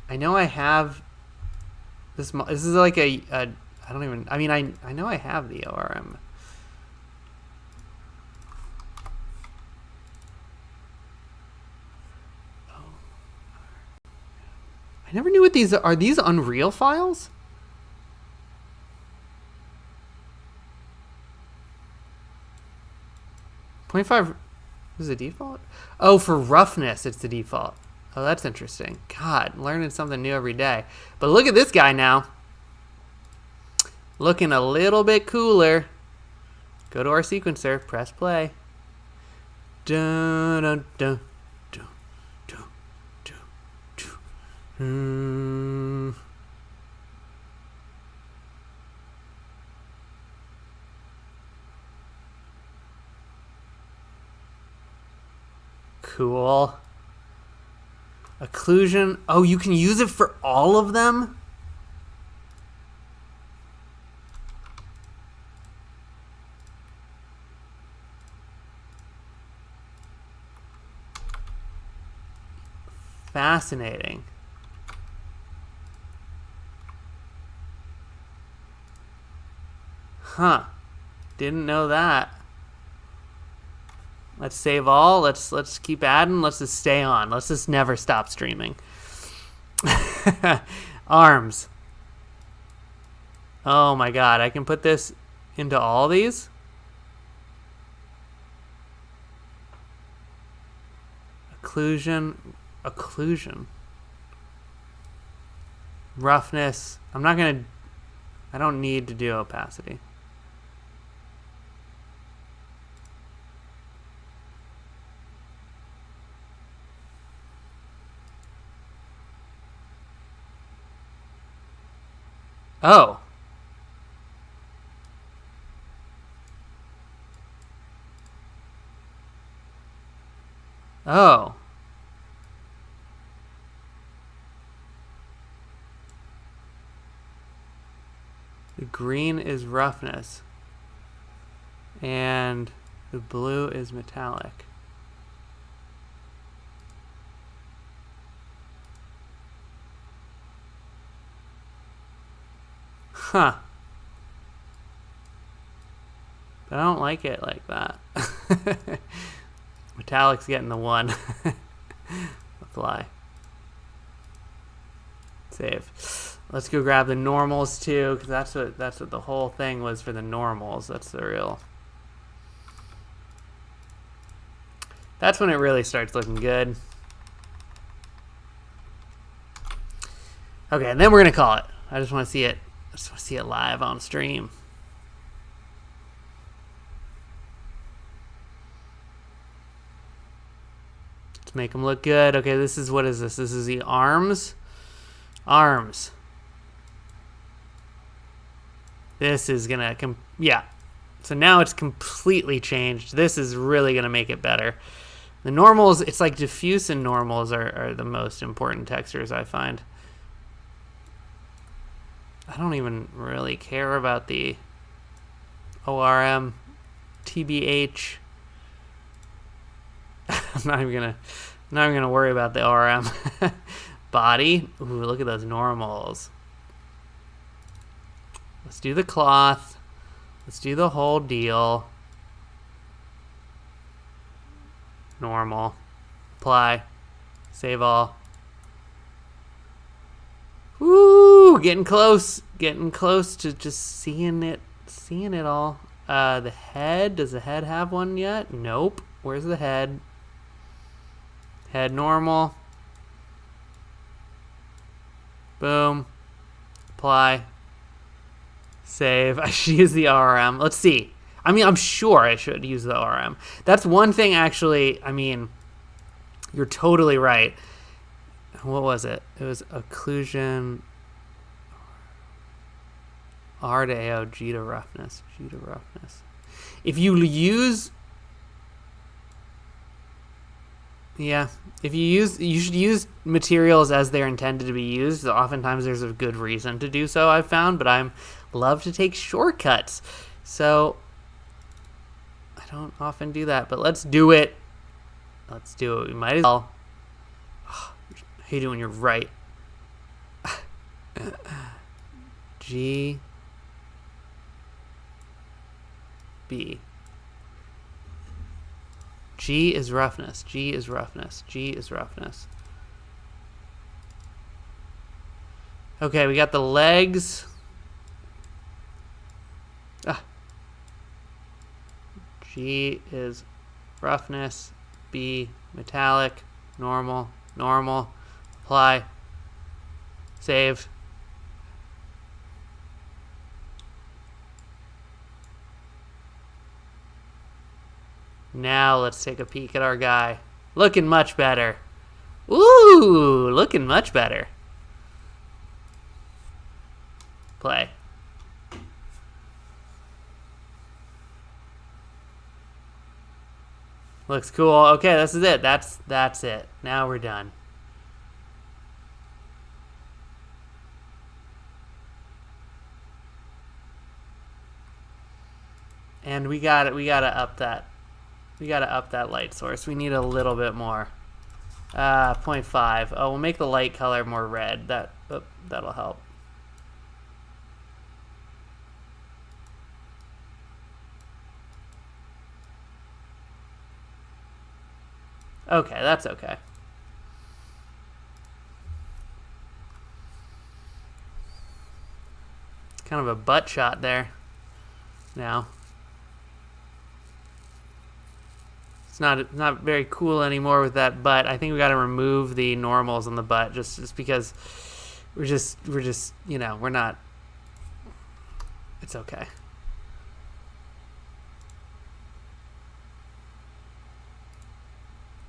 I know I have this. This is like I don't even. I mean, I know I have the ORM. I never knew what these are. Are these Unreal files? .5 is the default? Oh, for roughness, it's the default. Oh, that's interesting. God, learning something new every day. But look at this guy now. Looking a little bit cooler. Go to our sequencer, press play. Dun, dun, dun, dun, dun, dun, dun. Cool. Occlusion. Oh, you can use it for all of them? Fascinating. Huh. Didn't know that. Let's save all. Let's keep adding. Let's just stay on. Let's just never stop streaming. Arms. Oh my god, I can put this into all these. Occlusion. Roughness. I don't need to do opacity. Oh. Oh. The green is roughness. And the blue is metallic. Huh. But I don't like it like that. Metallic's getting the 1. Apply. Save. Let's go grab the normals too, because that's what the whole thing was for the normals. That's the real. That's when it really starts looking good. Okay, and then we're gonna call it. I just want to see it. I just want to see it live on stream. Let's make them look good. Okay, this is, what is this? This is the arms. Arms. This is gonna yeah. So now it's completely changed. This is really gonna make it better. The normals, it's like diffuse and normals are the most important textures, I find. I don't even really care about the ORM, TBH. I'm not even gonna worry about the ORM. Body. Ooh, look at those normals. Let's do the cloth. Let's do the whole deal. Normal. Apply. Save all. Woo! Getting close. Getting close to just seeing it all. The head. Does the head have one yet? Nope. Where's the head? Head normal. Boom. Apply. Save. I should use the RM. Let's see. I mean, I'm sure I should use the RM. That's one thing, actually. I mean, you're totally right. What was it? It was occlusion. R to AO, G to roughness. G to roughness. If you use... Yeah. If you should use materials as they're intended to be used. Oftentimes there's a good reason to do so, I've found, but I love to take shortcuts. So I don't often do that, but let's do it. Let's do it. We might as well. Oh, I hate it when you're right. G B. G is roughness. G is roughness. G is roughness. Okay, we got the legs. G is roughness. B, metallic. Normal. Normal. Apply. Save. Now let's take a peek at our guy. Looking much better. Ooh, looking much better. Play. Looks cool. Okay, this is it. That's it. Now we're done. And we gotta up that. We gotta up that light source. We need a little bit more. 0.5. Oh, we'll make the light color more red. That'll help. Okay, that's okay. It's kind of a butt shot there. now. It's not very cool anymore with that butt. I think we got to remove the normals on the butt just because we're just you know, we're not. It's okay.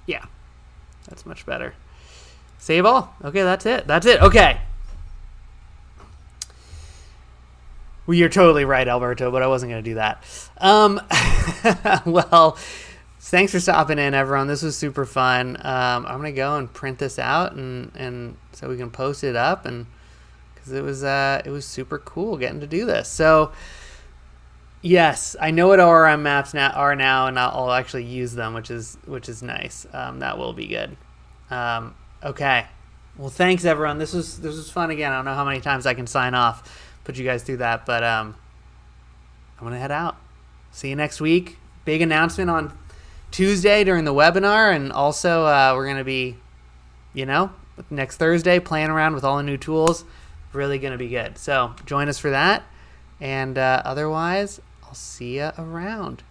Yeah, that's much better. Save all. Okay, that's it. That's it. Okay. Well, you're totally right, Alberto, but I wasn't going to do that. Well, thanks for stopping in, everyone. This was super fun. I'm going to go and print this out and so we can post it up, and because it was super cool getting to do this. So, yes, I know what ORM maps are now, and I'll actually use them, which is nice. That will be good. Okay. Well, thanks, everyone. This was fun again. I don't know how many times I can sign off, put you guys through that, but I'm gonna head out. See you next week. Big announcement on Tuesday during the webinar, and also we're gonna be, you know, next Thursday playing around with all the new tools. Really gonna be good. So join us for that, and otherwise, I'll see you around.